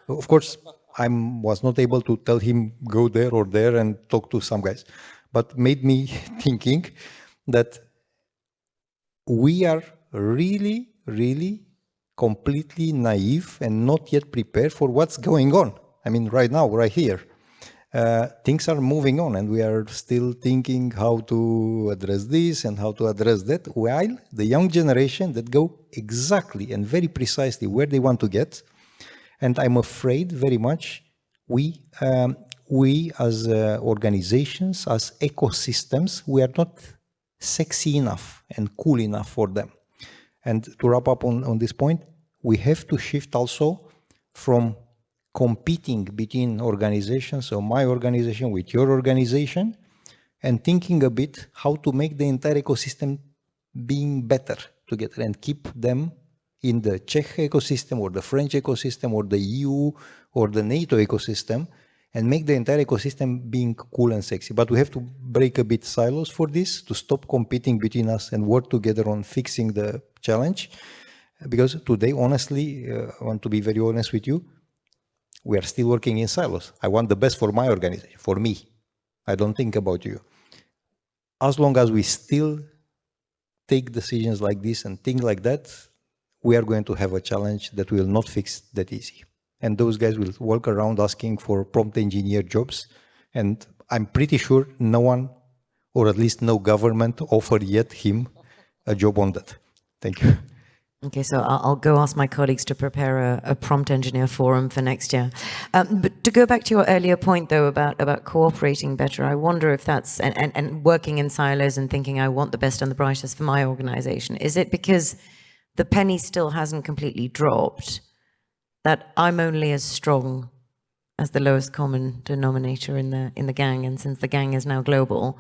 Of course, I was not able to tell him go there or there and talk to some guys, but made me thinking that we are really, really completely naive and not yet prepared for what's going on. I mean, right now, right here. Things are moving on and we are still thinking how to address this and how to address that, while the young generation that go exactly and very precisely where they want to get. And I'm afraid very much we as organizations, as ecosystems, we are not sexy enough and cool enough for them. And to wrap up on this point, we have to shift also from competing between organizations, so my organization with your organization, and thinking a bit how to make the entire ecosystem being better together and keep them in the Czech ecosystem or the French ecosystem or the EU or the NATO ecosystem, and make the entire ecosystem being cool and sexy. But we have to break a bit silos for this, to stop competing between us and work together on fixing the challenge. Because today, honestly, I want to be very honest with you, we are still working in silos. I want the best for my organization, for me. I don't think about you. As long as we still take decisions like this and things like that, we are going to have a challenge that will not fix that easy. And those guys will walk around asking for prompt engineer jobs. And I'm pretty sure no one, or at least no government, offered yet him a job on that. Thank you.
Okay, so I'll go ask my colleagues to prepare a prompt engineer forum for next year. But to go back to your earlier point, though, about cooperating better, I wonder if that's, and working in silos and thinking I want the best and the brightest for my organization, is it because the penny still hasn't completely dropped that I'm only as strong as the lowest common denominator in the gang, and since the gang is now global,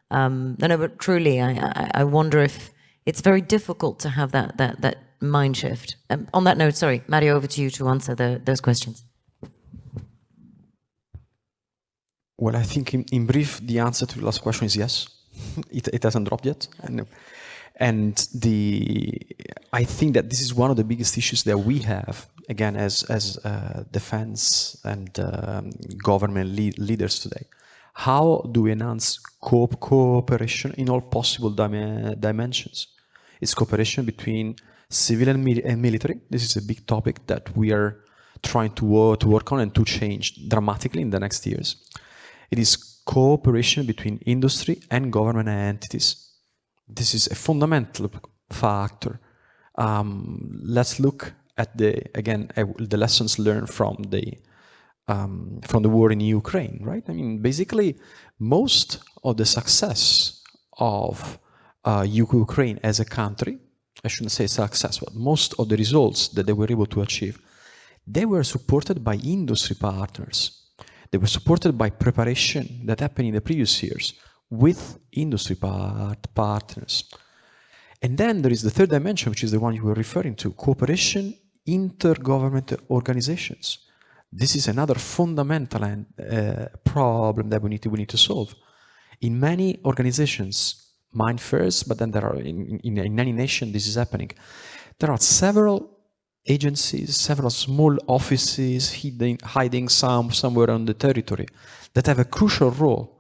no, but truly, I wonder if it's very difficult to have that mind shift. On that note, sorry, Mario, over to you to answer those questions.
Well, I think in brief, the answer to the last question is yes. It hasn't dropped yet. And I think that this is one of the biggest issues that we have, again, as defense and government leaders today. How do we enhance cooperation in all possible dimensions? It's cooperation between civil and military. This is a big topic that we are trying to work on and to change dramatically in the next years. It is cooperation between industry and government entities. This is a fundamental factor. Let's look at the lessons learned from the war in Ukraine, right? I mean, basically, most of the success of Ukraine as a country, I shouldn't say success, but most of the results that they were able to achieve, they were supported by industry partners. They were supported by preparation that happened in the previous years with industry partners. And then there is the third dimension, which is the one you were referring to, cooperation intergovernmental organizations. This is another fundamental problem that we need to solve. In many organizations, mine first, but then there are in any nation this is happening. There are several agencies, several small offices hiding somewhere on the territory that have a crucial role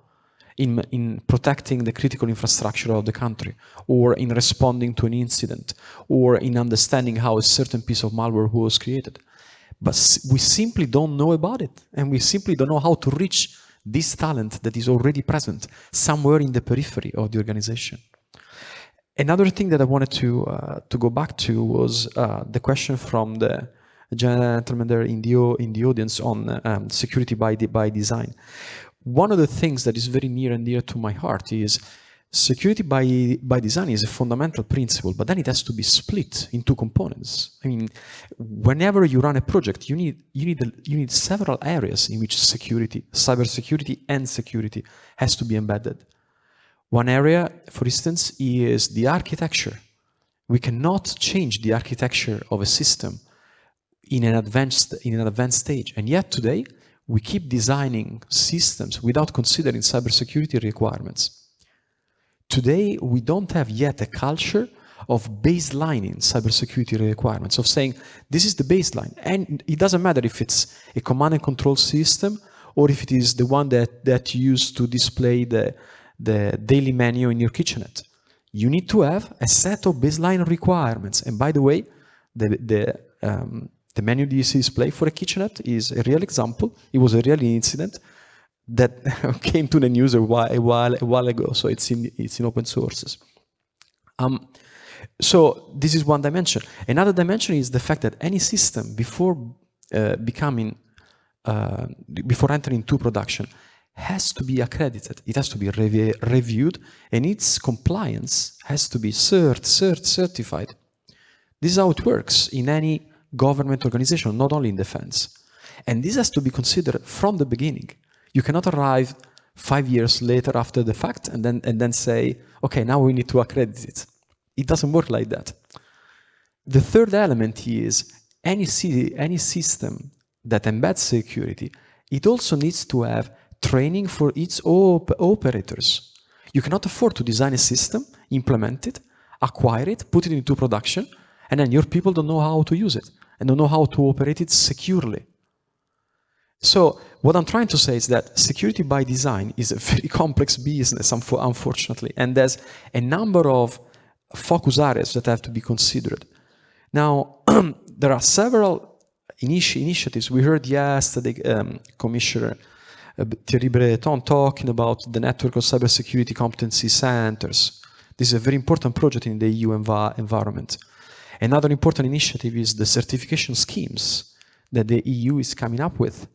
in protecting the critical infrastructure of the country, or in responding to an incident, or in understanding how a certain piece of malware was created. But we simply don't know about it, and we simply don't know how to reach this talent that is already present somewhere in the periphery of the organization. Another thing that I wanted to go back to was the question from the gentleman there in the audience on security by design. One of the things that is very near and dear to my heart is security by design is a fundamental principle, but then it has to be split in two components. I mean, whenever you run a project, you need several areas in which security, cybersecurity and security has to be embedded. One area, for instance, is the architecture. We cannot change the architecture of a system in an advanced stage, and yet today we keep designing systems without considering cybersecurity requirements. today we don't have yet a culture of baselining cybersecurity requirements, of saying this is the baseline. And it doesn't matter if it's a command and control system or if it is the one that you use to display the daily menu in your kitchenette. You need to have a set of baseline requirements. And by the way, the menu display for a kitchenette is a real example. It was a real incident that came to the news a while ago. So it's in open sources. So this is one dimension. Another dimension is the fact that any system before entering into production has to be accredited. It has to be reviewed, and its compliance has to be certified. This is how it works in any government organization, not only in defense. And this has to be considered from the beginning. You cannot arrive 5 years later after the fact and then say, okay, now we need to accredit it. It doesn't work like that. The third element is any system that embeds security, it also needs to have training for its operators. You cannot afford to design a system, implement it, acquire it, put it into production, and then your people don't know how to use it and don't know how to operate it securely. So what I'm trying to say is that security by design is a very complex business, unfortunately, and there's a number of focus areas that have to be considered. Now, there are several initiatives. We heard yesterday Commissioner Thierry Breton talking about the network of cybersecurity competency centers. This is a very important project in the EU environment. Another important initiative is the certification schemes that the EU is coming up with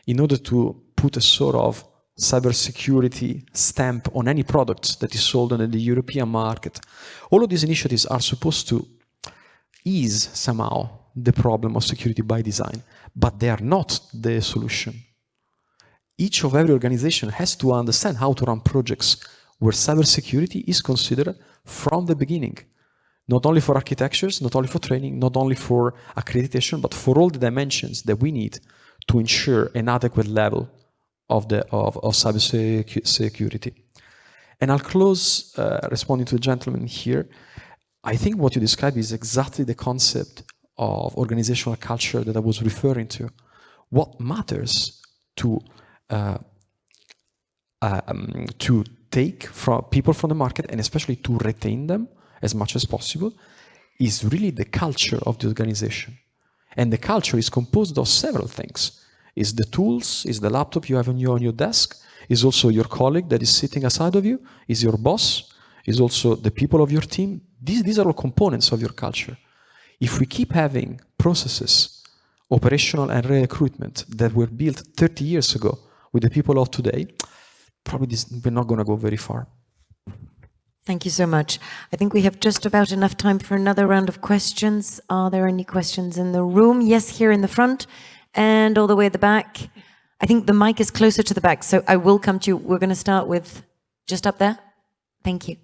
in order to put a sort of cybersecurity stamp on any product that is sold on the European market. All of these initiatives are supposed to ease somehow the problem of security by design, but they are not the solution. Each of every organization has to understand how to run projects where cybersecurity is considered from the beginning, not only for architectures, not only for training, not only for accreditation, but for all the dimensions that we need to ensure an adequate level of cybersecurity. And I'll close responding to the gentleman here. I think what you described is exactly the concept of organizational culture that I was referring to. What matters to take from people from the market, and especially to retain them as much as possible, is really the culture of the organization. And the culture is composed of several things. Is the tools, is the laptop you have on your desk, is also your colleague that is sitting aside of you, is your boss, is also the people of your team. These are all components of your culture. If we keep having processes, operational and recruitment, that were built 30 years ago with the people of today, probably we're not going to go very far.
Thank you so much. I think we have just about enough time for another round of questions. Are there any questions in the room? Yes, here in the front and all the way at the back. I think the mic is closer to the back, so I will come to you. We're going to start with just up there. Thank you.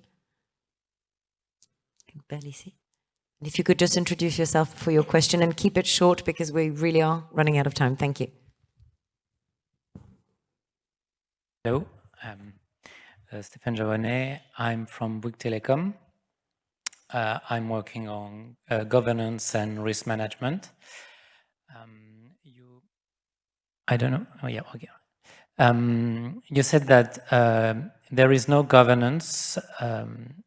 I can barely see. And if you could just introduce yourself for your question and keep it short because we really are running out of time. Thank you.
Hello, Stéphane Javonet. I'm from Bouygues Telecom. I'm working on governance and risk management. I don't know. Oh, yeah, okay. You said that there is no governance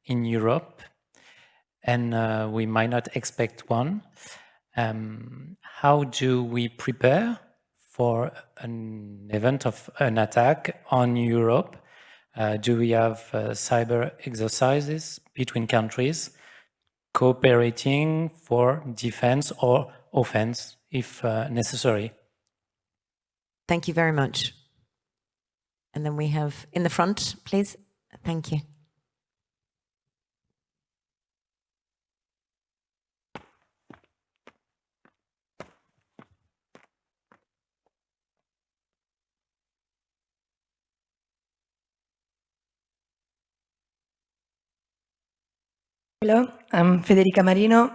in Europe, and we might not expect one. How do we prepare for an event of an attack on Europe? Do we have cyber exercises between countries cooperating for defense or offense if necessary?
Thank you very much. And then we have in the front, please. Thank you.
Hello, I'm Federica Marino.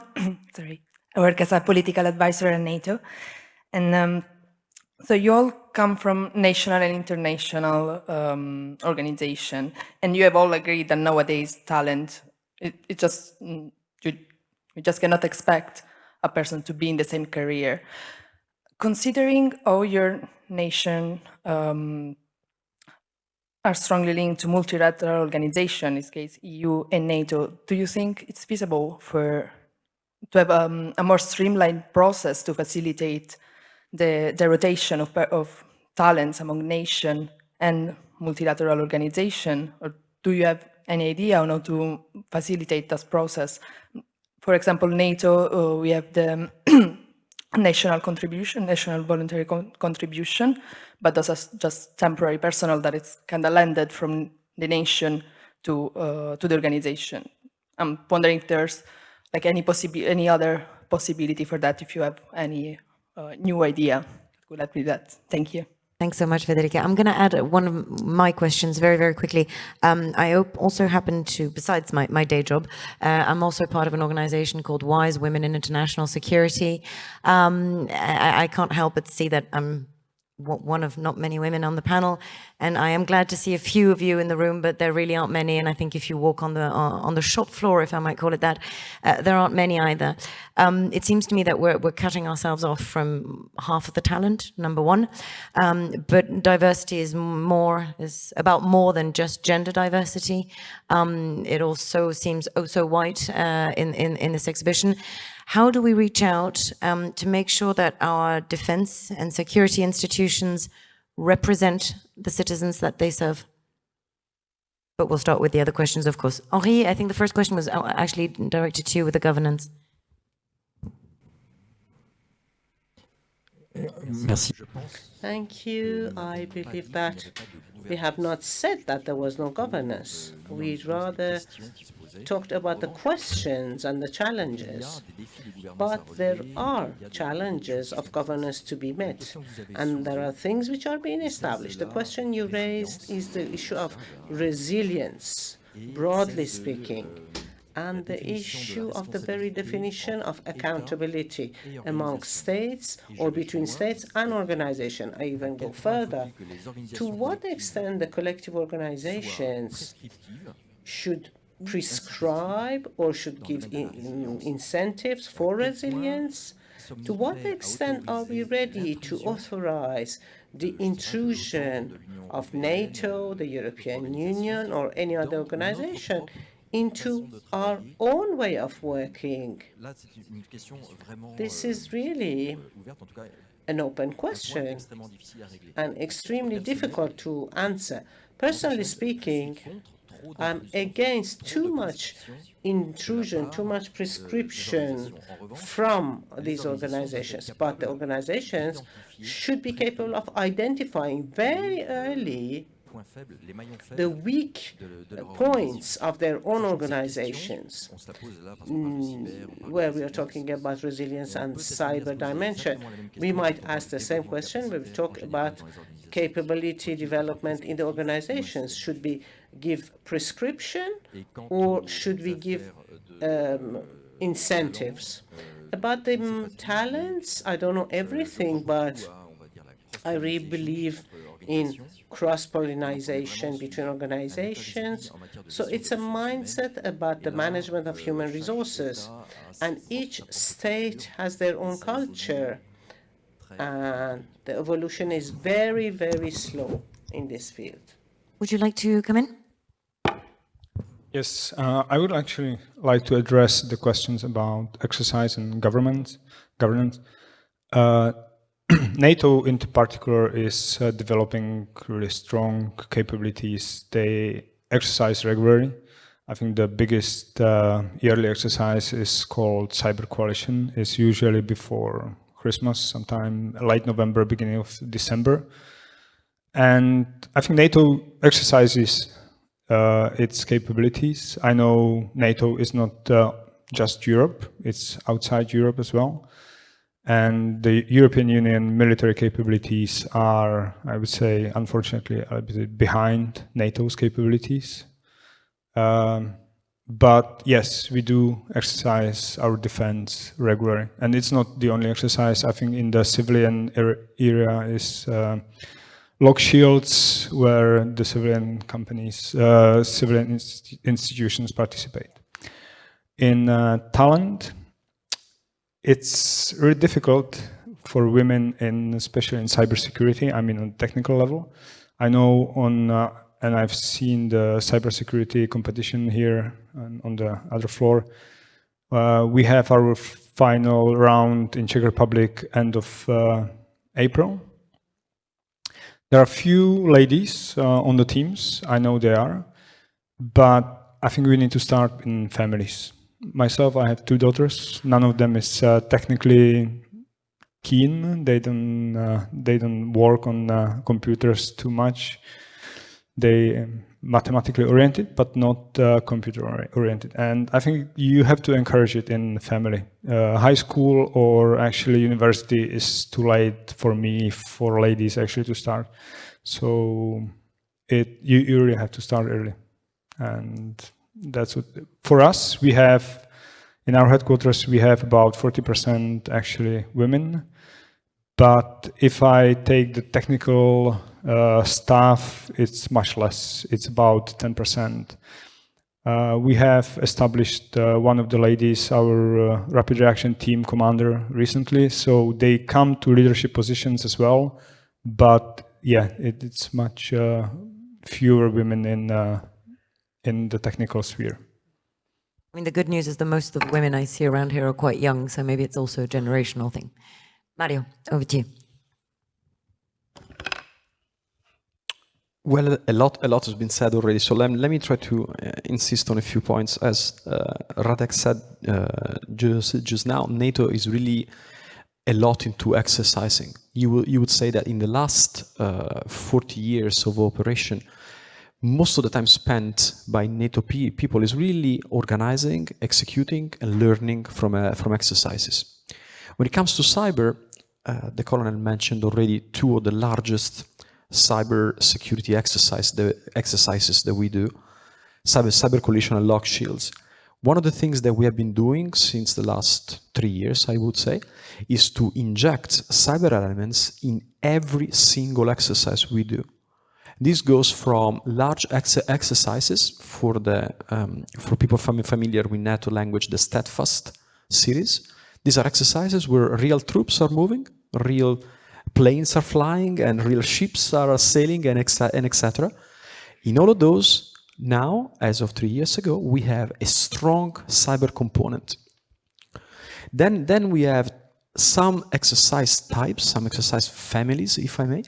Sorry, I work as a political advisor at NATO. And so you all come from national and international organization, and you have all agreed that nowadays talent, it just you just cannot expect a person to be in the same career. Considering all your nation are strongly linked to multilateral organizations, in this case EU and NATO, do you think it's feasible to have a more streamlined process to facilitate the rotation of talents among nations and multilateral organizations? Or do you have any idea on how to facilitate this process? For example, NATO, we have the national contribution, national voluntary contribution, but this is just temporary personnel that is kind of landed from the nation to the organization. I'm wondering if there's like any other possibility for that, if you have any new idea. Could that be that? Thank you.
Thanks so much, Federica. I'm going to add one of my questions very, very quickly. I also happen to, besides my day job, I'm also part of an organization called WISE, Women in International Security. I can't help but see that I'm one of not many women on the panel, and I am glad to see a few of you in the room, but there really aren't many. And I think if you walk on the shop floor, if I might call it that, there aren't many either. It seems to me that we're cutting ourselves off from half of the talent, number one. But diversity is about more than just gender diversity. It also seems oh so white in this exhibition. How do we reach out to make sure that our defense and security institutions represent the citizens that they serve? But we'll start with the other questions, of course. Henri, I think the first question was actually directed to you with the governance.
Merci.
Thank you. I believe that we have not said that there was no governance. We rather talked about the questions and the challenges. But there are challenges of governance to be met, and there are things which are being established. The question you raised is the issue of resilience, broadly speaking, and the issue of the very definition of accountability among states or between states and organizations. I even go further. To what extent the collective organizations should prescribe or should give incentives for resilience? To what extent are we ready to authorize the intrusion of NATO, the European Union, or any other organization into our own way of working? This is really an open question and extremely difficult to answer. Personally speaking, I'm against too much intrusion, too much prescription from these organizations, but the organizations should be capable of identifying very early the weak points of their own organizations, where we are talking about resilience and cyber dimension. We might ask the same question when we talk about capability development in the organizations. Should we give prescription or should we give incentives? About the talents, I don't know everything, but I really believe in cross-pollination between organizations. So it's a mindset about the management of human resources. And each state has their own culture. And the evolution is very, very slow in this field.
Would you like to come in?
Yes, I would actually like to address the questions about exercise and governance. NATO in particular is developing really strong capabilities. They exercise regularly. I think the biggest yearly exercise is called Cyber Coalition. It's usually before Christmas, sometime late November, beginning of December. And I think NATO exercises its capabilities. I know NATO is not just Europe, it's outside Europe as well. And the European Union military capabilities are, I would say, unfortunately, a bit behind NATO's capabilities. But yes, we do exercise our defense regularly. And it's not the only exercise. I think in the civilian area is lock shields, where the civilian companies, civilian institutions participate. In talent, it's really difficult for women, especially in cybersecurity, I mean on technical level. I know and I've seen the cybersecurity competition here on the other floor. We have our final round in Czech Republic end of April. There are a few ladies on the teams, I know they are, but I think we need to start in families. Myself, I have 2 daughters. None of them is technically keen. They don't work on computers too much. They mathematically oriented, but not computer oriented. And I think you have to encourage it in the family. High school or actually university is too late for me, for ladies actually to start. So you really have to start early. And that's what, for us, we have, in our headquarters, we have about 40% actually women. But if I take the technical staff, it's much less. It's about 10%. We have established one of the ladies, our rapid reaction team commander, recently. So they come to leadership positions as well. But yeah, it's much fewer women in the technical sphere.
I mean, the good news is that most of the women I see around here are quite young, so maybe it's also a generational thing. Mario, over to you.
Well, a lot has been said already, so let me try to insist on a few points. As Radek said just now, NATO is really a lot into exercising. You would say that in the last 40 years of operation, most of the time spent by NATO people is really organizing, executing, and learning from exercises. When it comes to cyber, the colonel mentioned already 2 of the largest cybersecurity exercises that we do, cyber coalition and lock shields. One of the things that we have been doing since the last 3 years, I would say, is to inject cyber elements in every single exercise we do. This goes from large exercises for people familiar with NATO language, the Steadfast series. These are exercises where real troops are moving, real planes are flying, and real ships are sailing, and etc. In all of those, now, as of 3 years ago, we have a strong cyber component. Then we have some exercise types, some exercise families, if I may,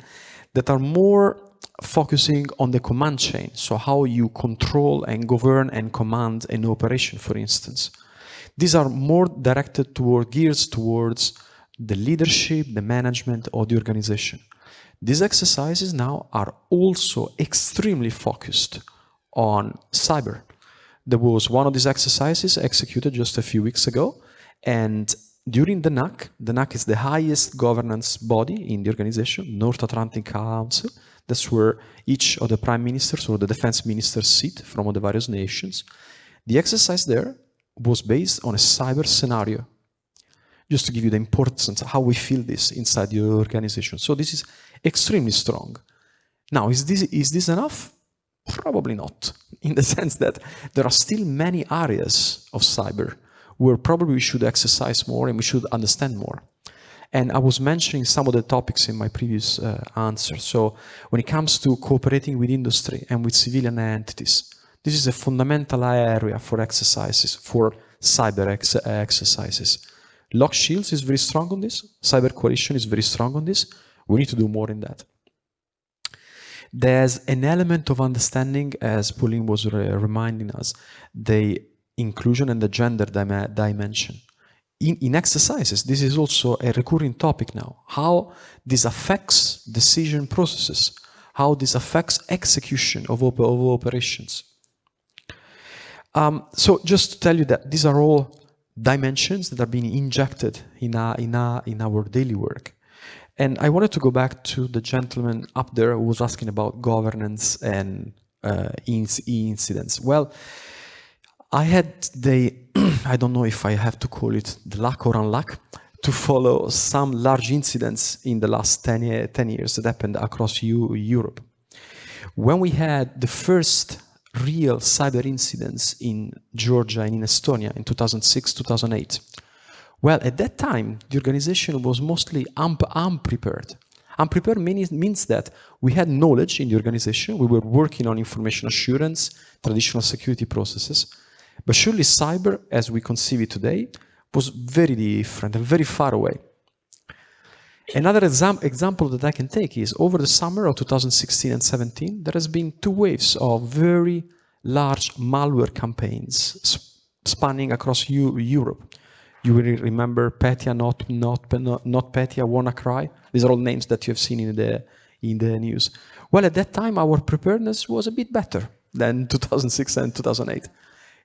that are more focusing on the command chain. So how you control and govern and command an operation, for instance. These are more directed geared towards the leadership, the management of the organization. These exercises now are also extremely focused on cyber. There was one of these exercises executed just a few weeks ago, and during the NAC is the highest governance body in the organization, North Atlantic Council. That's where each of the prime ministers or the defense ministers sit from all the various nations. The exercise there was based on a cyber scenario, just to give you the importance of how we feel this inside the organization. So this is extremely strong. Now, is this enough? Probably not, in the sense that there are still many areas of cyber where probably we should exercise more and we should understand more. And I was mentioning some of the topics in my previous answer. So when it comes to cooperating with industry and with civilian entities, this is a fundamental area for exercises, for cyber exercises. Lock Shields is very strong on this. Cyber Coalition is very strong on this. We need to do more in that. There's an element of understanding, as Pauline was reminding us, the inclusion and the gender dimension. In exercises, this is also a recurring topic now. How this affects decision processes, how this affects execution of operations. So just to tell you that these are all dimensions that are being injected in our daily work. And I wanted to go back to the gentleman up there who was asking about governance and incidents. Well, I had the, I don't know if I have to call it the luck or unluck, to follow some large incidents in the last 10 years that happened across Europe. When we had the first real cyber incidents in Georgia and in Estonia in 2006, 2008, well, at that time, the organization was mostly unprepared. Unprepared means that we had knowledge in the organization, we were working on information assurance, traditional security processes, but surely cyber, as we conceive it today, was very different and very far away. Another example that I can take is over the summer of 2016 and 17, there has been 2 waves of very large malware campaigns spanning across Europe. You will remember Petya, NotPetya, WannaCry. These are all names that you have seen in the news. Well, at that time, our preparedness was a bit better than 2006 and 2008.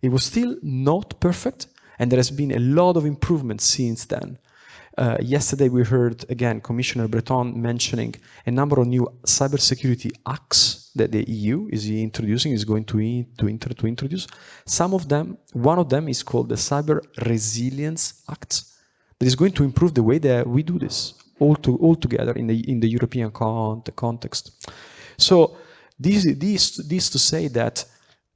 It was still not perfect, and there has been a lot of improvement since then. Yesterday we heard, again, Commissioner Breton mentioning a number of new cybersecurity acts that the EU is introducing, is going to introduce. Some of them, one of them is called the Cyber Resilience Act, that is going to improve the way that we do this all together in the European context. So this to say that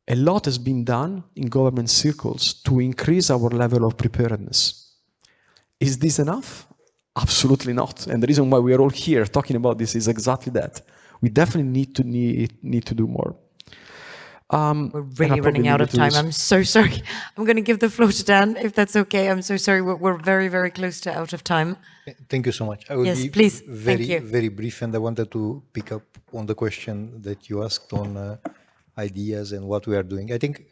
a lot has been done in government circles to increase our level of preparedness. Is this enough? Absolutely not. And the reason why we are all here talking about this is exactly that. We definitely need to do more.
We're really running out of time. I'm so sorry. I'm going to give the floor to Dan, if that's okay. I'm so sorry. We're very, very close to out of time.
Thank you so much. I will
yes,
be
please.
very brief, and I wanted to pick up on the question that you asked on ideas and what we are doing. I think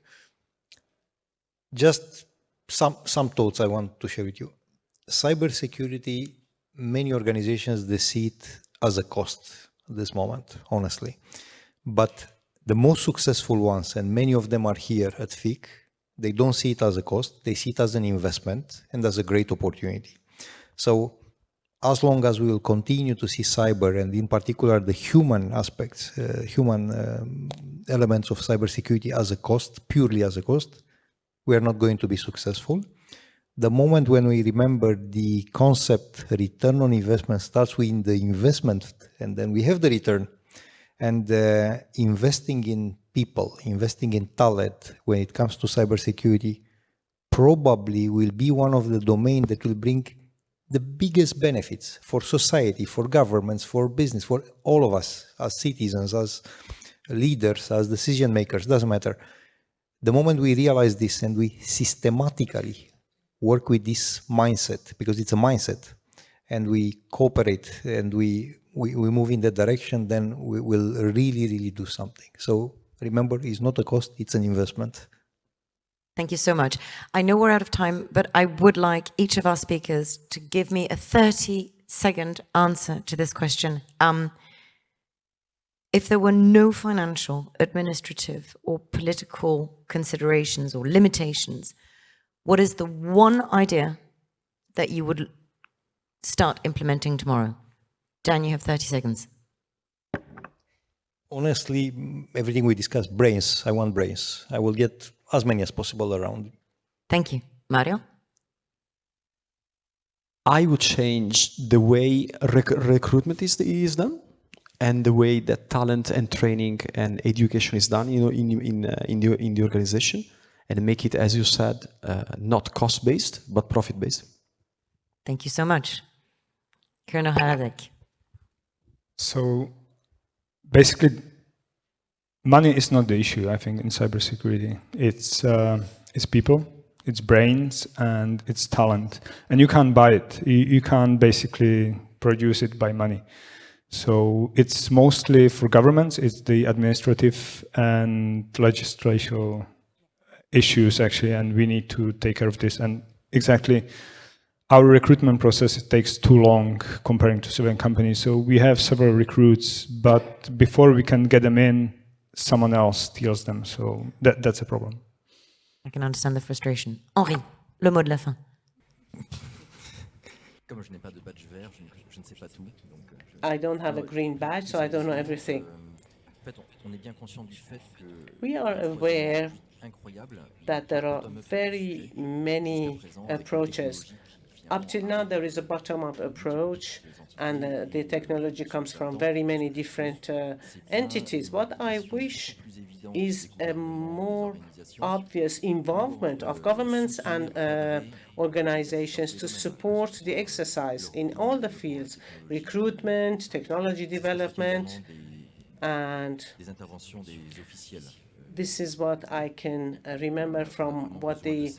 just some thoughts I want to share with you. Cybersecurity, many organizations, they see it as a cost at this moment, honestly. But the most successful ones, and many of them are here at FIC, they don't see it as a cost, they see it as an investment and as a great opportunity. So as long as we will continue to see cyber, and in particular the human aspects, elements of cybersecurity as a cost, purely as a cost, we are not going to be successful. The moment when we remember the concept return on investment starts with the investment, and then we have the return, and investing in people, investing in talent when it comes to cybersecurity probably will be one of the domains that will bring the biggest benefits for society, for governments, for business, for all of us as citizens, as leaders, as decision makers, doesn't matter. The moment we realize this and we systematically work with this mindset, because it's a mindset, and we cooperate and we move in that direction, then we will really do something. So remember, it's not a cost, it's an investment.
Thank you so much. I know we're out of time, but I would like each of our speakers to give me a 30-second answer to this question. If there were no financial, administrative, or political considerations or limitations, what is the one idea that you would start implementing tomorrow? Dan, you have 30 seconds.
Honestly, everything we discussed, brains, I want brains. I will get as many as possible around.
Thank you. Mario?
I would change the way recruitment is done, and the way that talent and training and education is done, in the organization, and make it, as you said, not cost-based, but profit-based.
Thank you so much. Colonel Haradek.
So basically, money is not the issue, I think, in cybersecurity. It's people, it's brains, and it's talent. And you can't buy it. You can't basically produce it by money. So it's mostly for governments, it's the administrative and legislative issues, actually, and we need to take care of this. And exactly, our recruitment process, it takes too long comparing to civilian companies. So we have several recruits, but before we can get them in, someone else steals them. So that's a problem.
I can understand the frustration. Henri, le mot de la fin.
Comme je n'ai pas de badge vert, je ne sais pas tout. Donc
I don't have a green badge, so I don't know everything. We are aware that there are very many approaches. Up till now, there is a bottom-up approach, and the technology comes from very many different entities. What I wish is a more obvious involvement of governments and organizations to support the exercise in all the fields: recruitment, technology development, and this is what I can remember from what the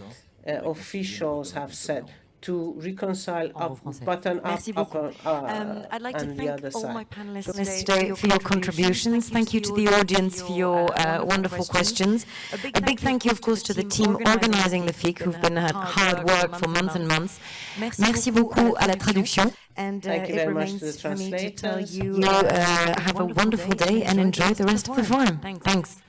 officials have said, to reconcile button up,
I'd like to
and the
thank
other
all
side.
my panelists today for your contributions. Thank you to the audience for your wonderful questions. A big thank you, of course, to the team organizing the FIC, who've been at hard work for months and months. Merci beaucoup à la traduction. And it remains for me to tell you have a wonderful day and enjoy the rest of the forum. Thanks.